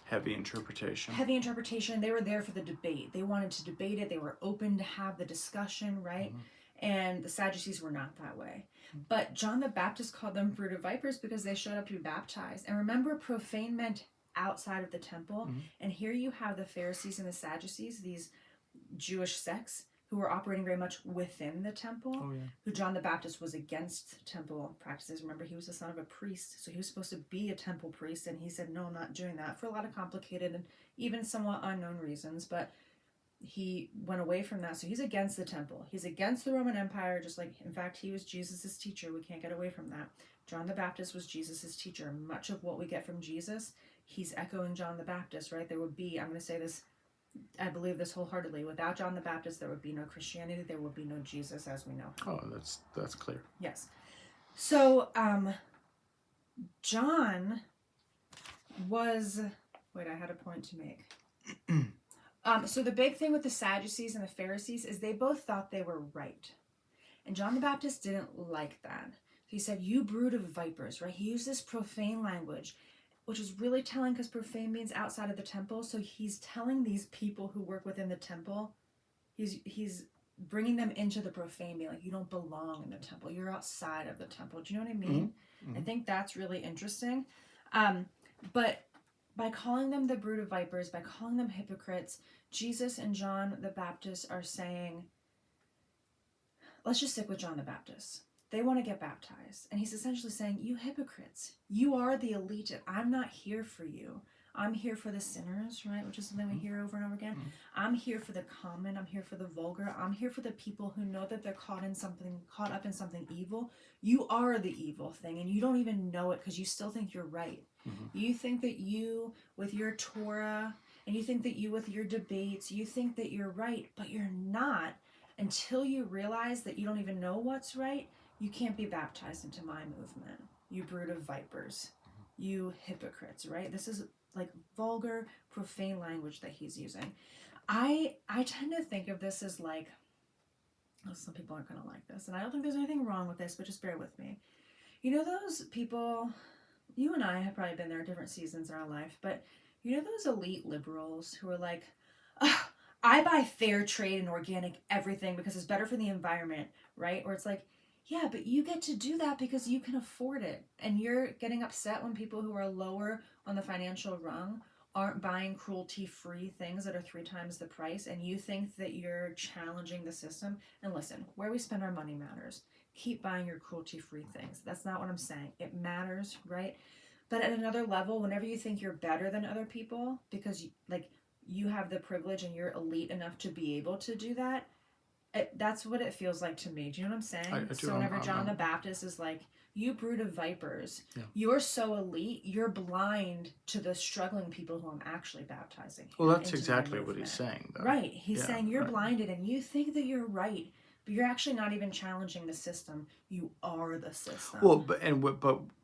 heavy interpretation. They were there for the debate. They wanted to debate it. They were open to have the discussion, right? And the Sadducees were not that way. But John the Baptist called them brood of vipers because they showed up to be baptized. And remember, profane meant outside of the temple. And here you have the Pharisees and the Sadducees, these Jewish sects who were operating very much within the temple, who John the Baptist was against temple practices. Remember, he was the son of a priest, so he was supposed to be a temple priest. And he said, no, I'm not doing that, for a lot of complicated and even somewhat unknown reasons. But he went away from that. So he's against the temple. He's against the Roman Empire, just like, in fact, he was Jesus's teacher. We can't get away from that. John the Baptist was Jesus's teacher. Much of what we get from Jesus, he's echoing John the Baptist, right? There would be, I'm going to say this, I believe this wholeheartedly, without John the Baptist, there would be no Christianity. There would be no Jesus as we know. Oh, that's clear. Yes. So, John was, wait, I had a point to make. So the big thing with the Sadducees and the Pharisees is they both thought they were right. And John the Baptist didn't like that. So he said, you brood of vipers, right? He used this profane language, which is really telling because profane means outside of the temple. So he's telling these people who work within the temple, he's bringing them into the profane, being like, you don't belong in the temple. You're outside of the temple. Do you know what I mean? I think that's really interesting. But by calling them the brood of vipers, by calling them hypocrites, Jesus and John the Baptist are saying, let's just stick with John the Baptist. They want to get baptized. And he's essentially saying, you hypocrites, you are the elite. I'm not here for you. I'm here for the sinners, right? Which is something we hear over and over again. I'm here for the common. I'm here for the vulgar. I'm here for the people who know that they're caught up in something evil. You are the evil thing, and you don't even know it because you still think you're right. You think that you, with your Torah, and you think that you, with your debates, you think that you're right, but you're not. Until you realize that you don't even know what's right, you can't be baptized into my movement. You brood of vipers. You hypocrites, right? This is like vulgar, profane language that he's using. I tend to think of this as like, oh, some people aren't going to like this, and I don't think there's anything wrong with this, but just bear with me. You know those people, you and I have probably been there at different seasons in our life, but you know those elite liberals who are like, I buy fair trade and organic everything because it's better for the environment, right? Or it's like, yeah, but you get to do that because you can afford it. And you're getting upset when people who are lower on the financial rung aren't buying cruelty-free things that are 3 times the price, and you think that you're challenging the system. And listen, where we spend our money matters. Keep buying your cruelty-free things. That's not what I'm saying. It matters, right? But at another level, whenever you think you're better than other people because you have the privilege and you're elite enough to be able to do that, that's what it feels like to me. Do you know what I'm saying? I do. So whenever John the Baptist is like, you brood of vipers, you're so elite, you're blind to the struggling people who I'm actually baptizing. Well, that's exactly what he's saying, though. Right. He's saying you're blinded and you think that you're right, but you're actually not even challenging the system. You are the system. Well,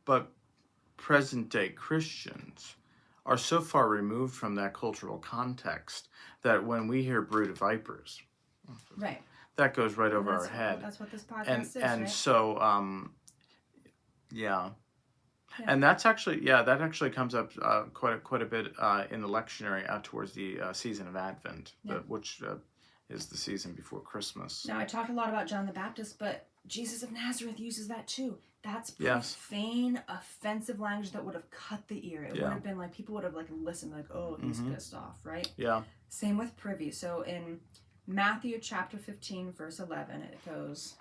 but present day Christians are so far removed from that cultural context that when we hear brood of vipers, right, that goes right over our head. That's what this podcast is, and right? So and that's actually that actually comes up quite a bit in the lectionary towards the season of Advent, which is the season before Christmas. Now, I talked a lot about John the Baptist, but Jesus of Nazareth uses that too. That's profane, offensive language that would have cut the ear. It would have been like, people would have like listened, like, oh, he's pissed off, right? Yeah. Same with privy. So in Matthew chapter 15, verse 11, it goes,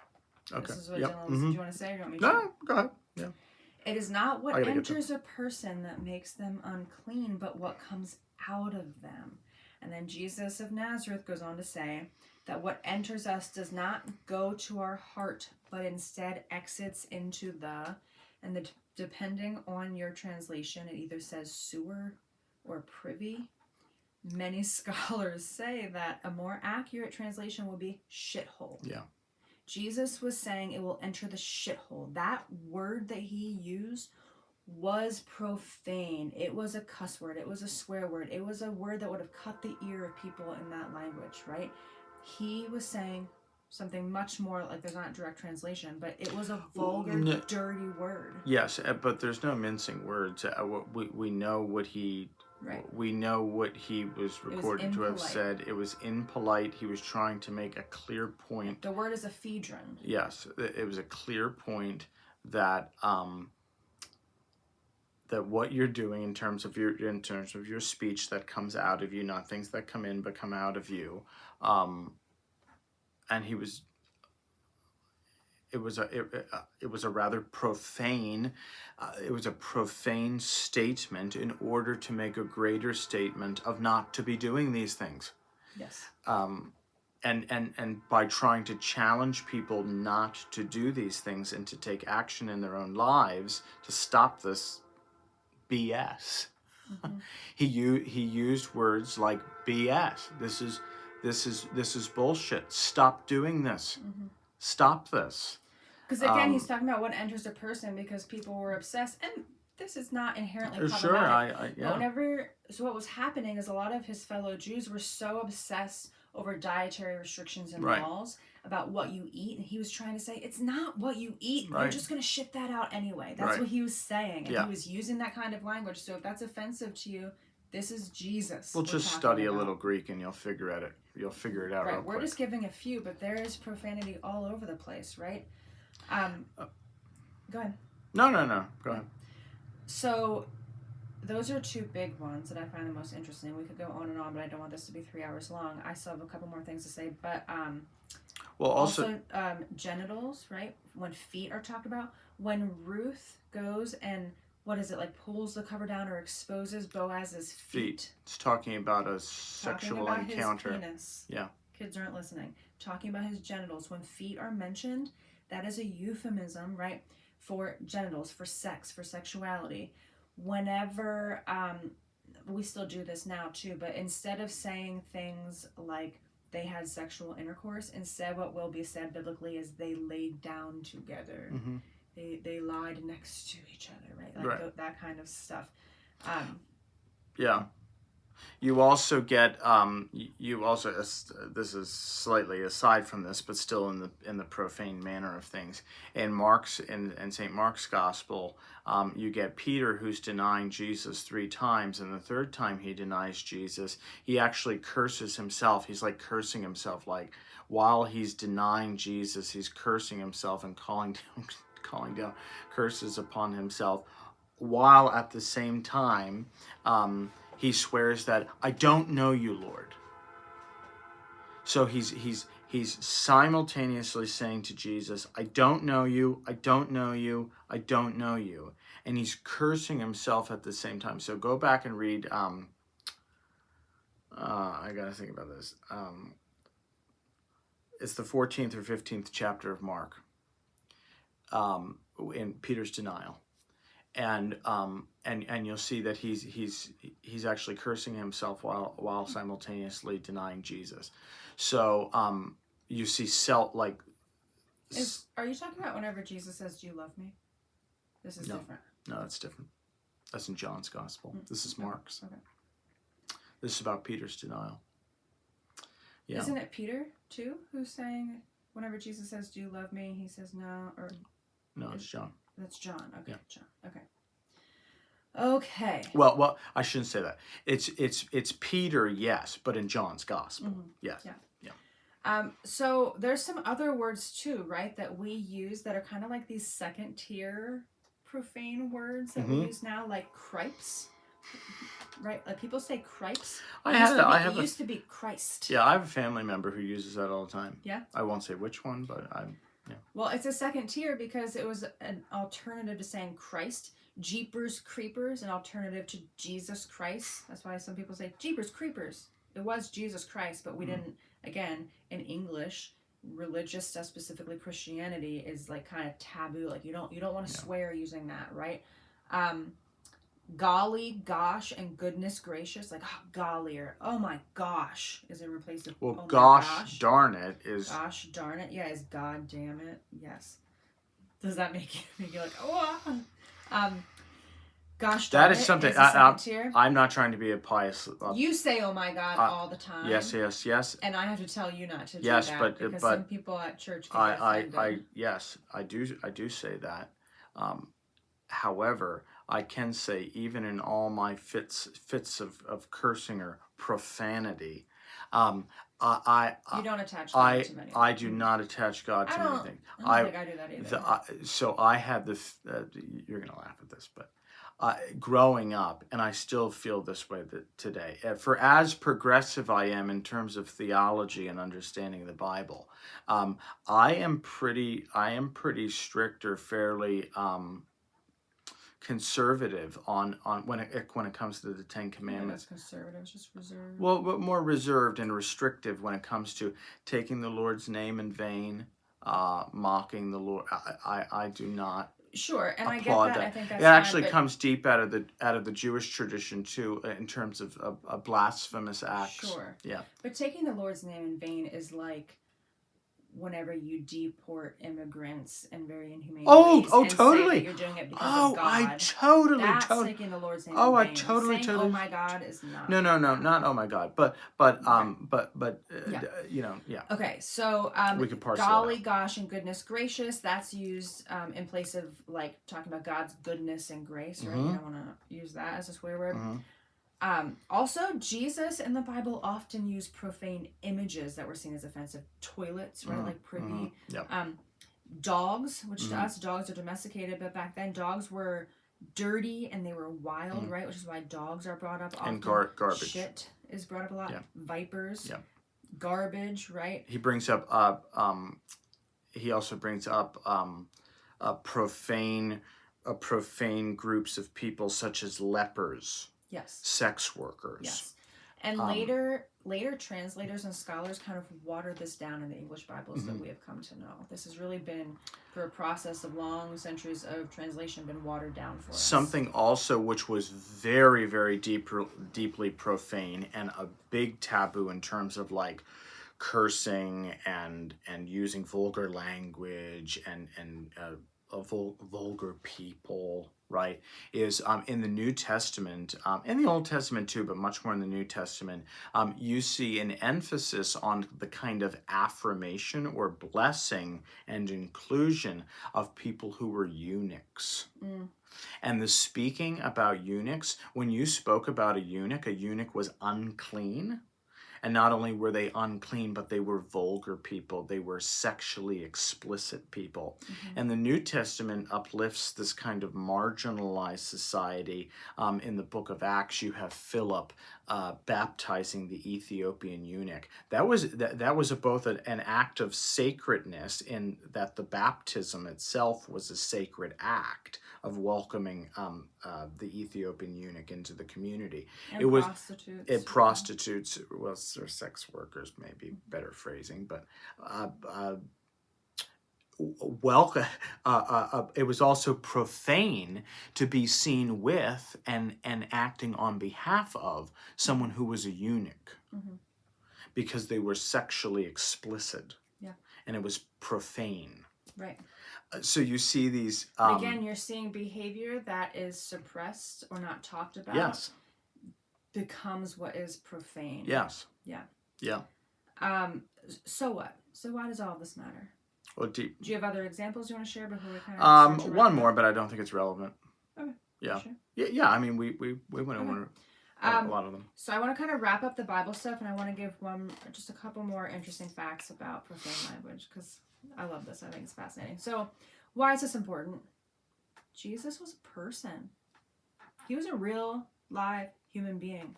this is what Dillon's, do you want to say or do you want me to? No, go ahead. Yeah. It is not what enters a person that makes them unclean, but what comes out of them. And then Jesus of Nazareth goes on to say that what enters us does not go to our heart, but instead exits into depending on your translation, it either says sewer or privy. Many scholars say that a more accurate translation would be shithole. Yeah. Jesus was saying it will enter the shithole. That word that he used was profane. It was a cuss word. It was a swear word. It was a word that would have cut the ear of people in that language, right? He was saying something much more, like, there's not a direct translation, but it was a vulgar, dirty word. Yes, but there's no mincing words. We know what he... Right. We know what he was recorded to have said. It was impolite. He was trying to make a clear point. The word is ephedron. Yes, it was a clear point that that what you're doing in terms of your speech that comes out of you, not things that come in but come out of you, and he was. It was a rather profane. It was a profane statement in order to make a greater statement of not to be doing these things. Yes. And by trying to challenge people not to do these things and to take action in their own lives to stop this BS. Mm-hmm. He used words like BS. This is bullshit. Stop doing this. Mm-hmm. Stop this. Because again, he's talking about what enters a person because people were obsessed, and this is not inherently problematic. Sure, So what was happening is a lot of his fellow Jews were so obsessed over dietary restrictions and laws about what you eat, and he was trying to say, it's not what you eat. You're just going to ship that out anyway. That's what he was saying, and he was using that kind of language. So if that's offensive to you, this is Jesus. Well, just study a little Greek and you'll figure it out. You'll figure it out. Right. Real quick. We're just giving a few, but there is profanity all over the place, right? Go ahead. No. Go ahead. So those are two big ones that I find the most interesting. We could go on and on, but I don't want this to be 3 hours long. I still have a couple more things to say, but well, also genitals, right? When feet are talked about, when Ruth goes and what is it, like pulls the cover down or exposes Boaz's feet. It's talking about a sexual encounter. His penis. Yeah. Kids aren't listening. Talking about his genitals. When feet are mentioned, that is a euphemism, right? For genitals, for sex, for sexuality. Whenever, we still do this now too, but instead of saying things like they had sexual intercourse, instead what will be said biblically is they laid down together. Mm-hmm. They lied next to each other, right? Like right. that kind of stuff. Yeah. You also get this is slightly aside from this, but still in the profane manner of things. In St. Mark's Gospel, you get Peter, who's denying Jesus 3 times, and the third time he denies Jesus, he actually curses himself. He's like cursing himself, like while he's denying Jesus, he's cursing himself and calling down curses upon himself, while at the same time he swears that I don't know you, Lord. So he's simultaneously saying to Jesus, I don't know you, I don't know you, I don't know you. And he's cursing himself at the same time. So go back and read, I gotta think about this. It's the 14th or 15th chapter of Mark, in Peter's denial. And you'll see that he's actually cursing himself while simultaneously denying Jesus. So you see are you talking about whenever Jesus says, "Do you love me"? This is different. No, that's different. That's in John's Gospel. This is Mark's. Okay. This is about Peter's denial. Yeah. Isn't it Peter too who's saying whenever Jesus says, "Do you love me?" He says no, or no, it's John. That's John. Okay, yeah. John. Okay. Okay. Well, I shouldn't say that. It's Peter, yes, but in John's Gospel, yes. Yeah. Yeah. So there's some other words too, right, that we use that are kind of like these second tier profane words that we use now, like cripes. Right, like people say cripes. It used to be Christ. Yeah, I have a family member who uses that all the time. Yeah. I won't say which one, but yeah. Well, it's a second tier because it was an alternative to saying Christ. Jeepers Creepers, an alternative to Jesus Christ. That's why some people say Jeepers Creepers. It was Jesus Christ, but we didn't. Again, in English, religious stuff, specifically Christianity, is like kind of taboo. Like you don't want to swear using that, right? Golly, gosh, and goodness gracious, like golly or oh my gosh is in place of gosh darn it is gosh darn it, yeah, is god damn it, yes. Does that make you like oh gosh darn that is it something is I'm not trying to be a pious you say oh my god all the time. Yes, and I have to tell you not to do yes, that because some people at church get offended. I do say that. However, I can say even in all my fits of cursing or profanity, you don't attach God to anything. I do not attach God to anything. I don't think I do that either. So I had this. You're gonna laugh at this, but growing up, and I still feel this way today. For as progressive I am in terms of theology and understanding the Bible, I am pretty strict or fairly conservative on when it comes to the 10 Commandments. Conservative, just reserved. Well, but more reserved and restrictive when it comes to taking the Lord's name in vain, mocking the Lord. I do not. Sure, and I get that. I think that's it actually comes deep out of the Jewish tradition too, in terms of blasphemous acts. Sure. Yeah. But taking the Lord's name in vain is like whenever you deport immigrants in very inhumane ways and totally. Say that you're doing it because of God. That's taking the Lord's name in vain. I totally. Oh my God is not. No, not oh my God, but yeah. Yeah. Okay, so we could parse golly, gosh, and goodness gracious. That's used in place of like talking about God's goodness and grace, right? You don't want to use that as a swear word. Also, Jesus in the Bible often used profane images that were seen as offensive. Toilets, right? Like privy. Yep. Dogs, which to us, dogs are domesticated, but back then dogs were dirty and they were wild, right? Which is why dogs are brought up often. And garbage. Shit is brought up a lot. Yeah. Vipers. Yeah. Garbage, right? He brings up. He also brings up profane groups of people such as lepers. Yes. Sex workers. Yes. And later translators and scholars kind of watered this down in the English Bibles that we have come to know. This has really been, through a process of long centuries of translation, been watered down for us. Something also which was very, very deeply profane and a big taboo in terms of like cursing and using vulgar language and vulgar people, right, is in the New Testament, in the Old Testament too, but much more in the New Testament, you see an emphasis on the kind of affirmation or blessing and inclusion of people who were eunuchs. And the speaking about eunuchs, when you spoke about a eunuch was unclean. And not only were they unclean, but they were vulgar people. They were sexually explicit people. And the New Testament uplifts this kind of marginalized society. In the book of Acts, you have Philip baptizing the Ethiopian eunuch. That was both an act of sacredness in that the baptism itself was a sacred act of welcoming the Ethiopian eunuch into the community. And prostitutes. Well, or sex workers, maybe better phrasing, but it was also profane to be seen with and acting on behalf of someone who was a eunuch, because they were sexually explicit, and it was profane. Right. So you see these. Again, you're seeing behavior that is suppressed or not talked about. Yes. Becomes what is profane. Yes. Yeah. Yeah. So what? So why does all this matter? Well, do you have other examples you want to share before we kind of one more, but I don't think it's relevant. Okay. Yeah. Sure. Yeah. I mean, we went over a lot of them. So I want to kind of wrap up the Bible stuff, and I want to give just a couple more interesting facts about profane language, because I love this. I think it's fascinating. So why is this important? Jesus was a person. He was a real, live human being.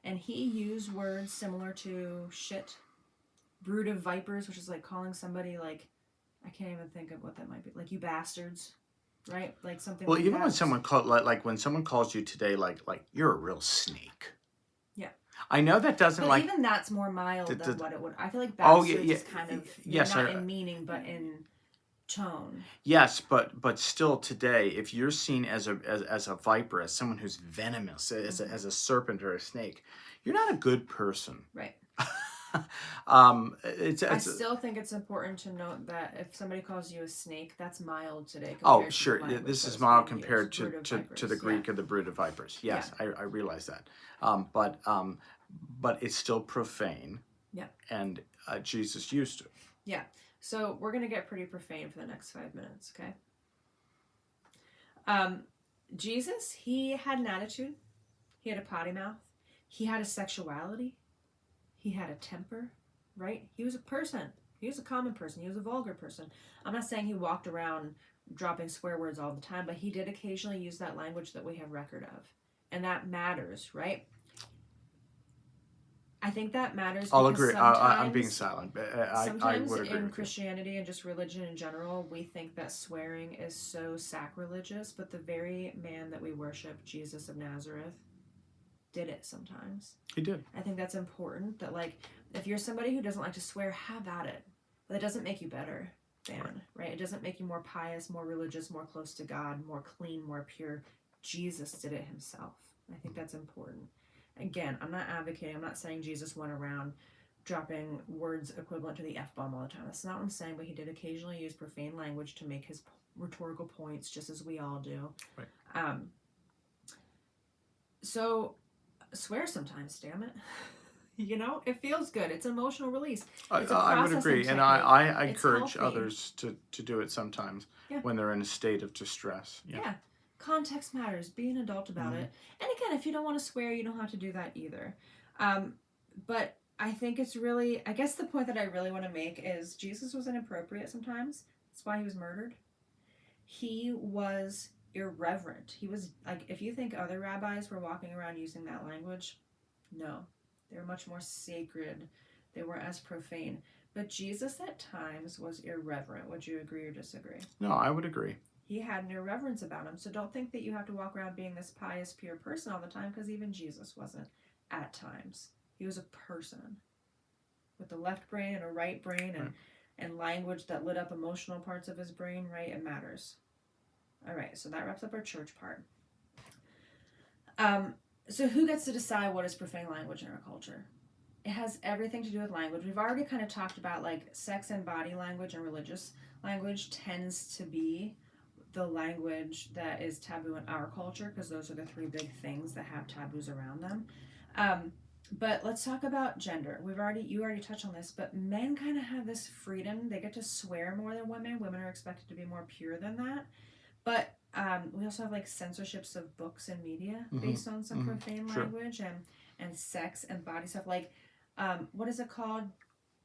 And he used words similar to shit, brood of vipers, which is like calling somebody like, I can't even think of what that might be, like you bastards, right? Like something. Well, like even that. when someone like when someone calls you today, like you're a real snake. Yeah. I know that doesn't but even that's more mild than what it would. I feel like bastards is kind of not in meaning but in tone. Yes, but still today, if you're seen as a viper, as someone who's venomous, as a serpent or a snake, you're not a good person. Right. I still think it's important to note that if somebody calls you a snake, that's mild today. Oh, sure. This is mild compared to the Greek or the brood of vipers. Yes, yeah. I realize that. But it's still profane. Yeah. And Jesus used it. Yeah. So we're going to get pretty profane for the next 5 minutes, okay? Jesus, he had an attitude. He had a potty mouth. He had a sexuality. He had a temper, right? He was a person. He was a common person. He was a vulgar person. I'm not saying he walked around dropping swear words all the time, but he did occasionally use that language that we have record of. And that matters, right? I think that matters. I'll agree. I'm being silent. I would agree in Christianity and just religion in general, we think that swearing is so sacrilegious, but the very man that we worship, Jesus of Nazareth, did it sometimes. He did. I think that's important, that like if you're somebody who doesn't like to swear, have at it. But it doesn't make you better than, right? It doesn't make you more pious, more religious, more close to God, more clean, more pure. Jesus did it himself. I think that's important. Again, I'm not advocating, I'm not saying Jesus went around dropping words equivalent to the F-bomb all the time. That's not what I'm saying, but he did occasionally use profane language to make his rhetorical points, just as we all do. Right. So swear sometimes, damn it. You know, it feels good. It's an emotional release. I would agree, and I encourage others to do it sometimes when they're in a state of distress. Yeah. Context matters. Be an adult about it. And again, if you don't want to swear, you don't have to do that either. But I think it's really, I guess the point that I really want to make is Jesus was inappropriate sometimes. That's why he was murdered. He was irreverent. He was like, if you think other rabbis were walking around using that language, no. They were much more sacred. They weren't as profane. But Jesus at times was irreverent. Would you agree or disagree? No, I would agree. He had an irreverence about him. So don't think that you have to walk around being this pious, pure person all the time, because even Jesus wasn't at times. He was a person with a left brain and a right brain and language that lit up emotional parts of his brain, right? It matters. All right, so that wraps up our church part. So who gets to decide what is profane language in our culture? It has everything to do with language. We've already kind of talked about like sex and body language and religious language tends to be the language that is taboo in our culture, because those are the three big things that have taboos around them. But let's talk about gender. You already touched on this, but men kind of have this freedom. They get to swear more than women. Women are expected to be more pure than that. But we also have like censorships of books and media based on some profane language and sex and body stuff. Like, what is it called?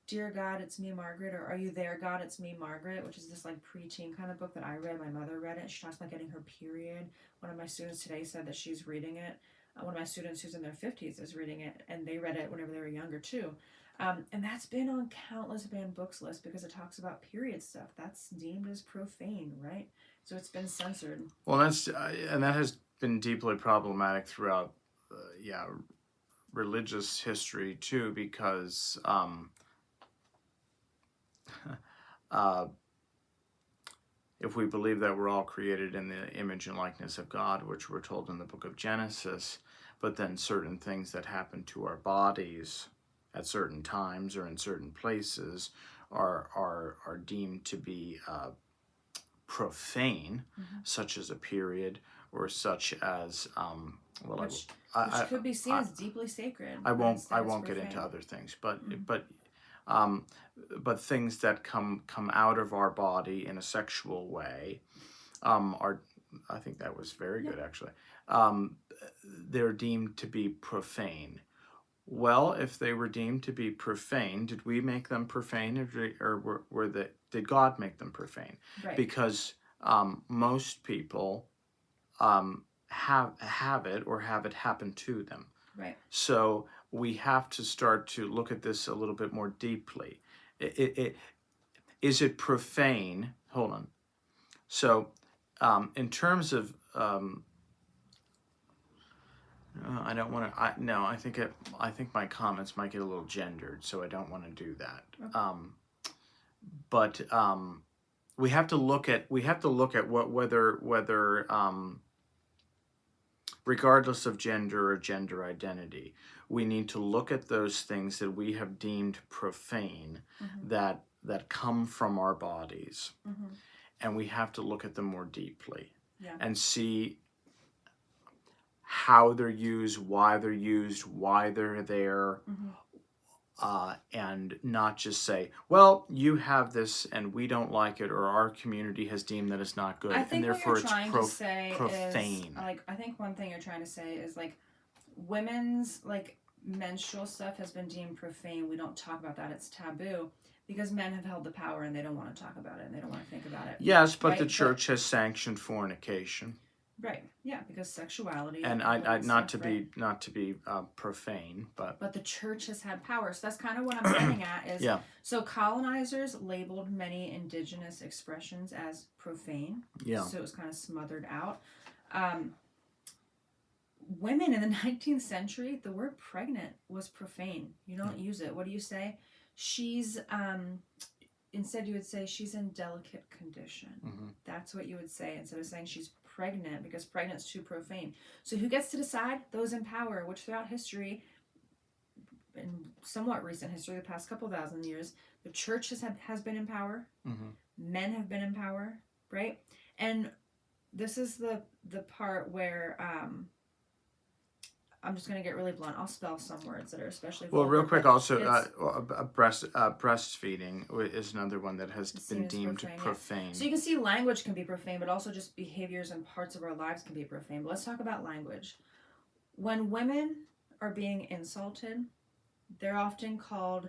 Dear God, It's Me, Margaret, or Are You There, God, It's Me, Margaret, which is this like preteen kind of book that I read. My mother read it. She talks about getting her period. One of my students today said that she's reading it. One of my students who's in their 50s is reading it, and they read it whenever they were younger too. And that's been on countless banned books lists because it talks about period stuff. That's deemed as profane, right? So it's been censored. Well, and that has been deeply problematic throughout, religious history too, because if we believe that we're all created in the image and likeness of God, which we're told in the book of Genesis, but then certain things that happen to our bodies at certain times or in certain places are deemed to be profane, such as a period or such as which could be seen as deeply sacred. I won't get into other things, but but things that come out of our body in a sexual way are, I think that was very good actually. They're deemed to be profane. Well, if they were deemed to be profane, did we make them profane, or did God make them profane? Right. Because most people have it or have it happen to them. Right. So we have to start to look at this a little bit more deeply. Is it profane? Hold on. So in terms of I don't want to. I think my comments might get a little gendered, so I don't want to do that. Okay. But we have to look at whether regardless of gender or gender identity, we need to look at those things that we have deemed profane that come from our bodies, and we have to look at them more deeply and see how they're used, why they're there, and not just say, well, you have this and we don't like it, or our community has deemed that it's not good, and therefore it's profane. I think one thing you're trying to say is like women's like menstrual stuff has been deemed profane. We don't talk about that. It's taboo. Because men have held the power and they don't want to talk about it and they don't want to think about it. Yes, but the church has sanctioned fornication. Right. Yeah, because sexuality. And not to be profane, but the church has had power. So that's kind of what I'm getting at is. Yeah. So colonizers labeled many indigenous expressions as profane. Yeah. So it was kind of smothered out. Women in the 19th century, the word pregnant was profane. You don't use it. What do you say? She's instead you would say she's in delicate condition. That's what you would say instead of saying she's pregnant, because pregnant's too profane. So who gets to decide? Those in power, which throughout history, in somewhat recent history, the past couple thousand years, the church has been in power. Men have been in power, right? And this is the part where I'm just going to get really blunt. I'll spell some words that are especially vulgar. Well, real quick, also, breastfeeding is another one that has been deemed profane. Yeah. So you can see language can be profane, but also just behaviors and parts of our lives can be profane. But let's talk about language. When women are being insulted, they're often called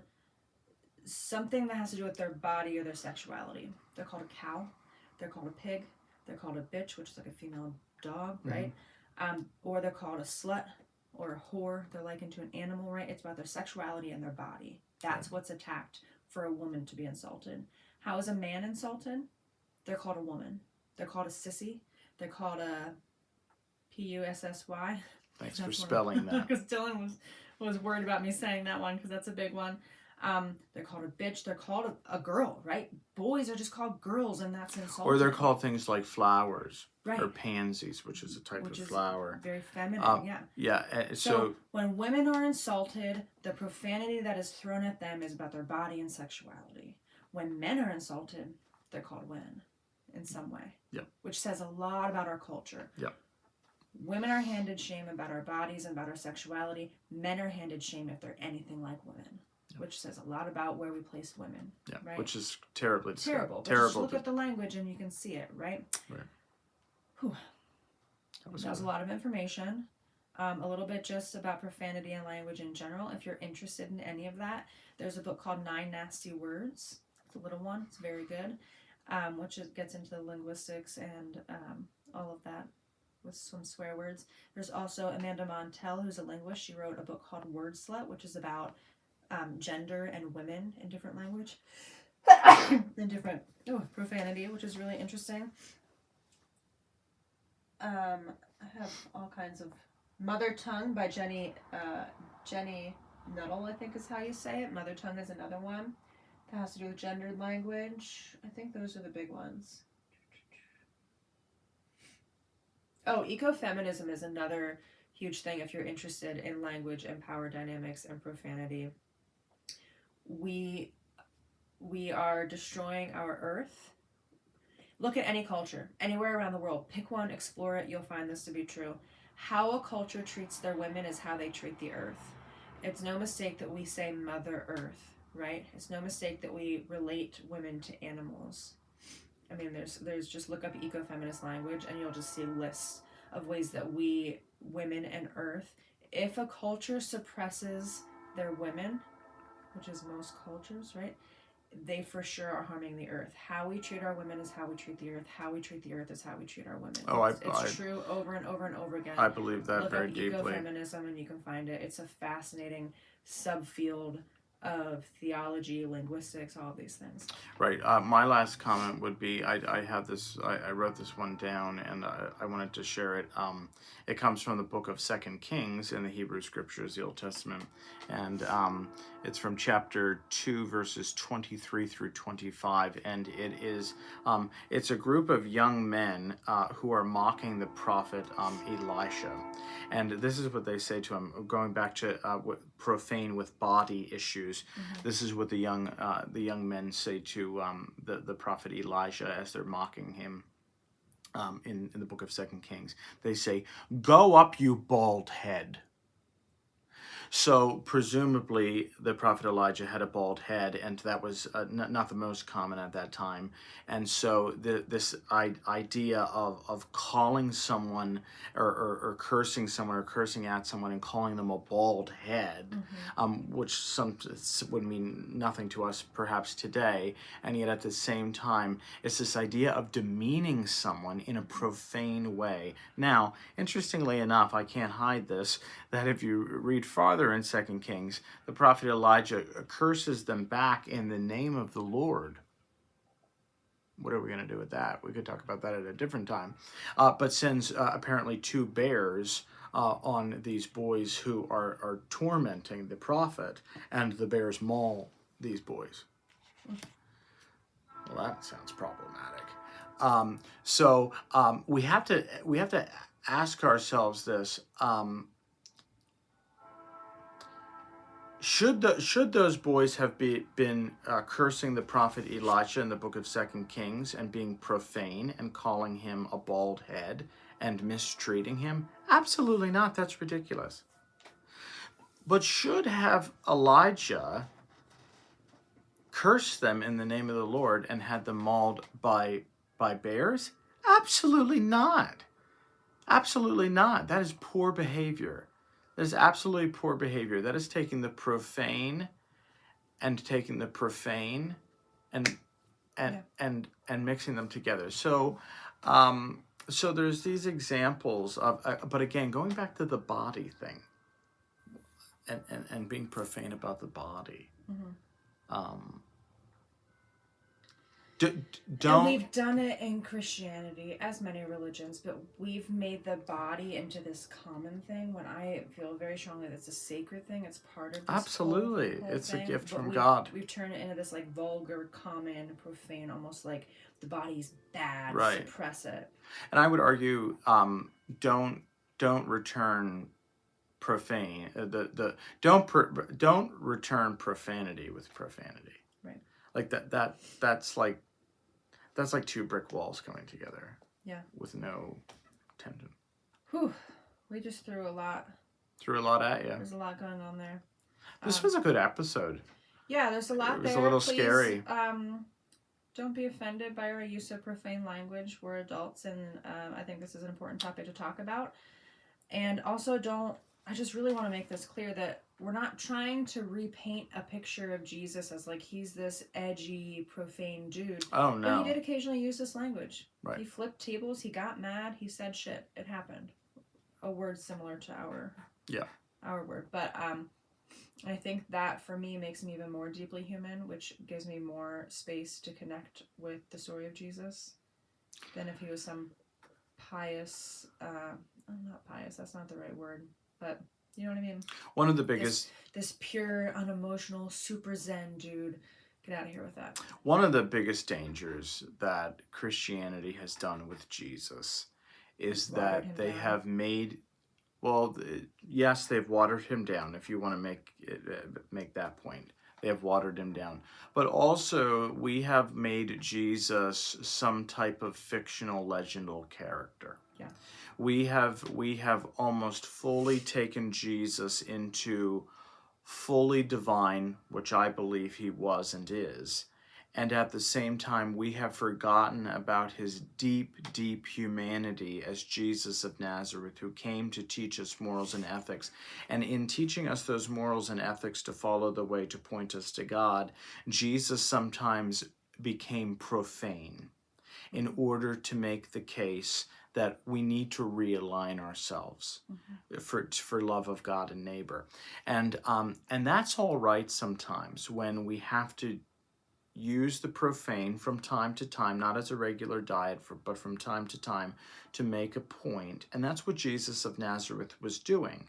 something that has to do with their body or their sexuality. They're called a cow. They're called a pig. They're called a bitch, which is like a female dog, right? Or they're called a slut or a whore. They're likened to an animal, right? It's about their sexuality and their body. That's what's attacked for a woman to be insulted. How is a man insulted? They're called a woman. They're called a sissy. They're called a Pussy. Thanks for spelling that. Because Dillon was worried about me saying that one because that's a big one. They're called a bitch. They're called a girl, right? Boys are just called girls, and that's insulting. Or they're called things like flowers, right, or pansies, which is a type of flower. Very feminine, yeah. Yeah. So when women are insulted, the profanity that is thrown at them is about their body and sexuality. When men are insulted, they're called women in some way. Yep. Which says a lot about our culture. Yep. Women are handed shame about our bodies and about our sexuality. Men are handed shame if they're anything like women. Which says a lot about where we place women. Yeah, right? which is terrible. Terrible. Terrible. Just look at the language and you can see it, right? Right. Whew. That was a lot of information. A little bit just about profanity and language in general. If you're interested in any of that, there's a book called 9 Nasty Words. It's a little one. It's very good. Which gets into the linguistics and all of that with some swear words. There's also Amanda Montell, who's a linguist. She wrote a book called Word Slut, which is about gender and women in different language and different profanity, which is really interesting. I have all kinds of Mother Tongue by Jenny Nuttall, I think is how you say it. Mother Tongue is another one that has to do with gendered language. I think those are the big ones. Oh, ecofeminism is another huge thing if you're interested in language and power dynamics and profanity. We are destroying our earth. Look at any culture, anywhere around the world. Pick one, explore it, you'll find this to be true. How a culture treats their women is how they treat the earth. It's no mistake that we say Mother Earth, right? It's no mistake that we relate women to animals. I mean, there's just look up ecofeminist language and you'll just see lists of ways that we, women and earth, if a culture suppresses their women, which is most cultures, right? They for sure are harming the earth. How we treat our women is how we treat the earth. How we treat the earth is how we treat our women. It's true over and over and over again. I believe that very deeply. Look up ecofeminism and you can find it. It's a fascinating subfield of theology, linguistics, all of these things. Right. My last comment would be, I have this, I wrote this one down and I wanted to share it. It comes from the book of 2 Kings in the Hebrew Scriptures, the Old Testament. And it's from chapter 2, verses 23 through 25. And it is, it's a group of young men who are mocking the prophet Elisha. And this is what they say to him, going back to profane with body issues. Mm-hmm. This is what the young men say to the prophet Elijah as they're mocking him in the book of 2 Kings. They say, "Go up, you bald head." So presumably the prophet Elijah had a bald head, and that was not the most common at that time. And so this idea of calling someone or cursing someone or cursing at someone and calling them a bald head, mm-hmm. Which would mean nothing to us perhaps today, and yet at the same time, it's this idea of demeaning someone in a profane way. Now, interestingly enough, I can't hide this, that if you read farther in 2 Kings, the prophet Elijah curses them back in the name of the Lord. What are we going to do with that? We could talk about that at a different time. But sends apparently 2 bears on these boys who are tormenting the prophet, and the bears maul these boys. Well, that sounds problematic. So we have to ask ourselves this. Should those boys have been cursing the prophet Elisha in the book of 2 Kings and being profane and calling him a bald head and mistreating him? Absolutely not. That's ridiculous. But should have Elijah cursed them in the name of the Lord and had them mauled by bears? Absolutely not. Absolutely not. That is poor behavior. That is absolutely poor behavior. That is taking the profane and mixing them together. So So there's these examples of, but again, going back to the body thing, and being profane about the body. Um, And don't. we've done it in Christianity, as many religions, but we've made the body into this common thing when I feel very strongly that it's a sacred thing. It's part of this Absolutely. whole It's a thing, gift but from God. We've turned it into this like vulgar, common, profane, almost like the body's bad, Right. suppress it. And I would argue, don't return profane. Don't return profanity with profanity. Right. Like that's like two brick walls coming together. Yeah. With no tendon. Whew. We just threw a lot. Threw a lot at you. There's a lot going on there. This was a good episode. Yeah, there's a lot there. It was a little Please, scary. Don't be offended by our use of profane language. We're adults, and I think this is an important topic to talk about. And also, I just really want to make this clear that we're not trying to repaint a picture of Jesus as like he's this edgy, profane dude. Oh, no. But he did occasionally use this language. Right. He flipped tables, he got mad, he said shit. It happened. A word similar to our word. But I think that for me makes me even more deeply human, which gives me more space to connect with the story of Jesus than if he was some pious, not pious, that's not the right word, but you know what I mean? One of the biggest... This pure, unemotional, super zen dude. Get out of here with that. One of the biggest dangers that Christianity has done with Jesus is that they have made... Well, yes, they've watered him down, if you want to make that point. They have watered him down. But also, we have made Jesus some type of fictional, legendal character. Yeah. We have almost fully taken Jesus into fully divine, which I believe he was and is. And at the same time, we have forgotten about his deep, deep humanity as Jesus of Nazareth, who came to teach us morals and ethics. And in teaching us those morals and ethics to follow the way to point us to God, Jesus sometimes became profane in order to make the case that we need to realign ourselves for love of God and neighbor. And that's all right sometimes when we have to use the profane from time to time, not as a regular diet, but from time to time to make a point. And that's what Jesus of Nazareth was doing.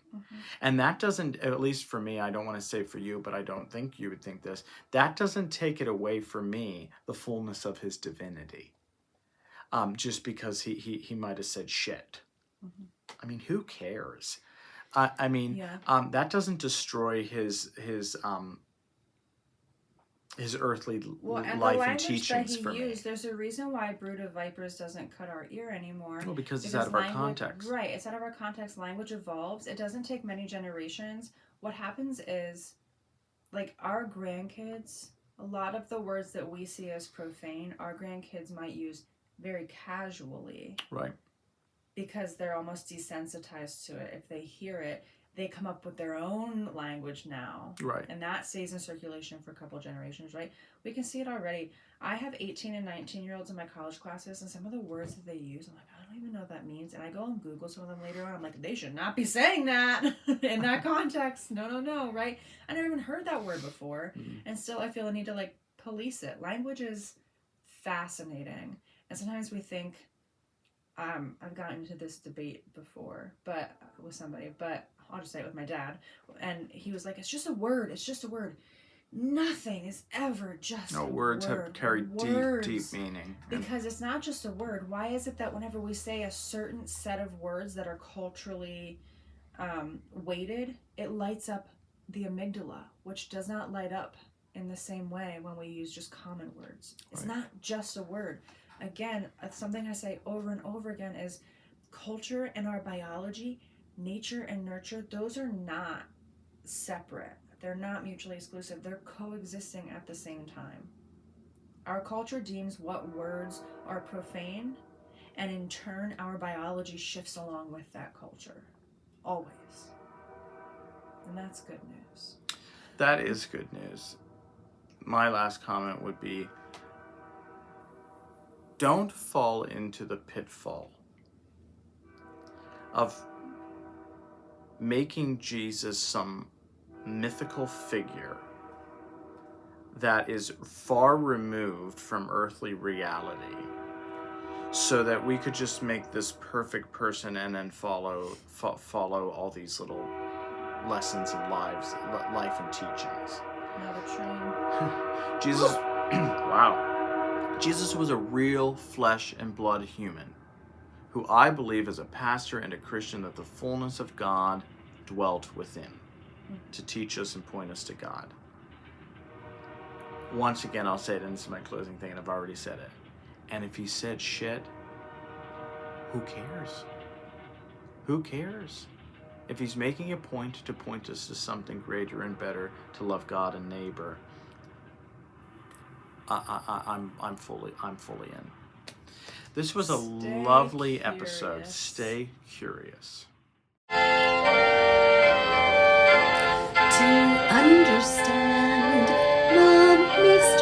And that doesn't, at least for me, I don't want to say for you, but I don't think you would think this, that doesn't take it away from me, the fullness of his divinity. Just because he might have said shit. I mean, who cares? I mean, that doesn't destroy his earthly life and teachings for me. There's a reason why Brood of Vipers doesn't cut our ear anymore. Well, because it's out of our context. Right, it's out of our context. Language evolves. It doesn't take many generations. What happens is, like, our grandkids, a lot of the words that we see as profane, our grandkids might use very casually. Right. Because they're almost desensitized to it. If they hear it, they come up with their own language now. Right. And that stays in circulation for a couple of generations, right? We can see it already. I have 18 and 19-year-olds in my college classes, and some of the words that they use, I'm like, I don't even know what that means. And I go and Google some of them later on. I'm like, they should not be saying that in that context. No, right? I never even heard that word before. And still I feel a need to, like, police it. Language is fascinating. And sometimes we think, I've gotten into this debate before, but with somebody, but I'll just say it with my dad, and he was like, it's just a word. Nothing is ever just a word. Words have carried deep meaning. Because it's not just a word. Why is it that whenever we say a certain set of words that are culturally weighted, it lights up the amygdala, which does not light up in the same way when we use just common words. It's not just a word. Again, something I say over and over again is culture and our biology, nature and nurture, those are not separate. They're not mutually exclusive. They're coexisting at the same time. Our culture deems what words are profane, and in turn, our biology shifts along with that culture. Always. And that's good news. That is good news. My last comment would be, don't fall into the pitfall of making Jesus some mythical figure that is far removed from earthly reality, so that we could just make this perfect person and then follow all these little lessons and life and teachings. Another train. Jesus, wow. Jesus was a real flesh and blood human who I believe as a pastor and a Christian that the fullness of God dwelt within to teach us and point us to God. Once again, I'll say it, and this is my closing thing, and I've already said it. And if he said shit, who cares? Who cares? If he's making a point to point us to something greater and better, to love God and neighbor, I'm fully in. This was a lovely episode. Stay curious. To understand, Mom needs to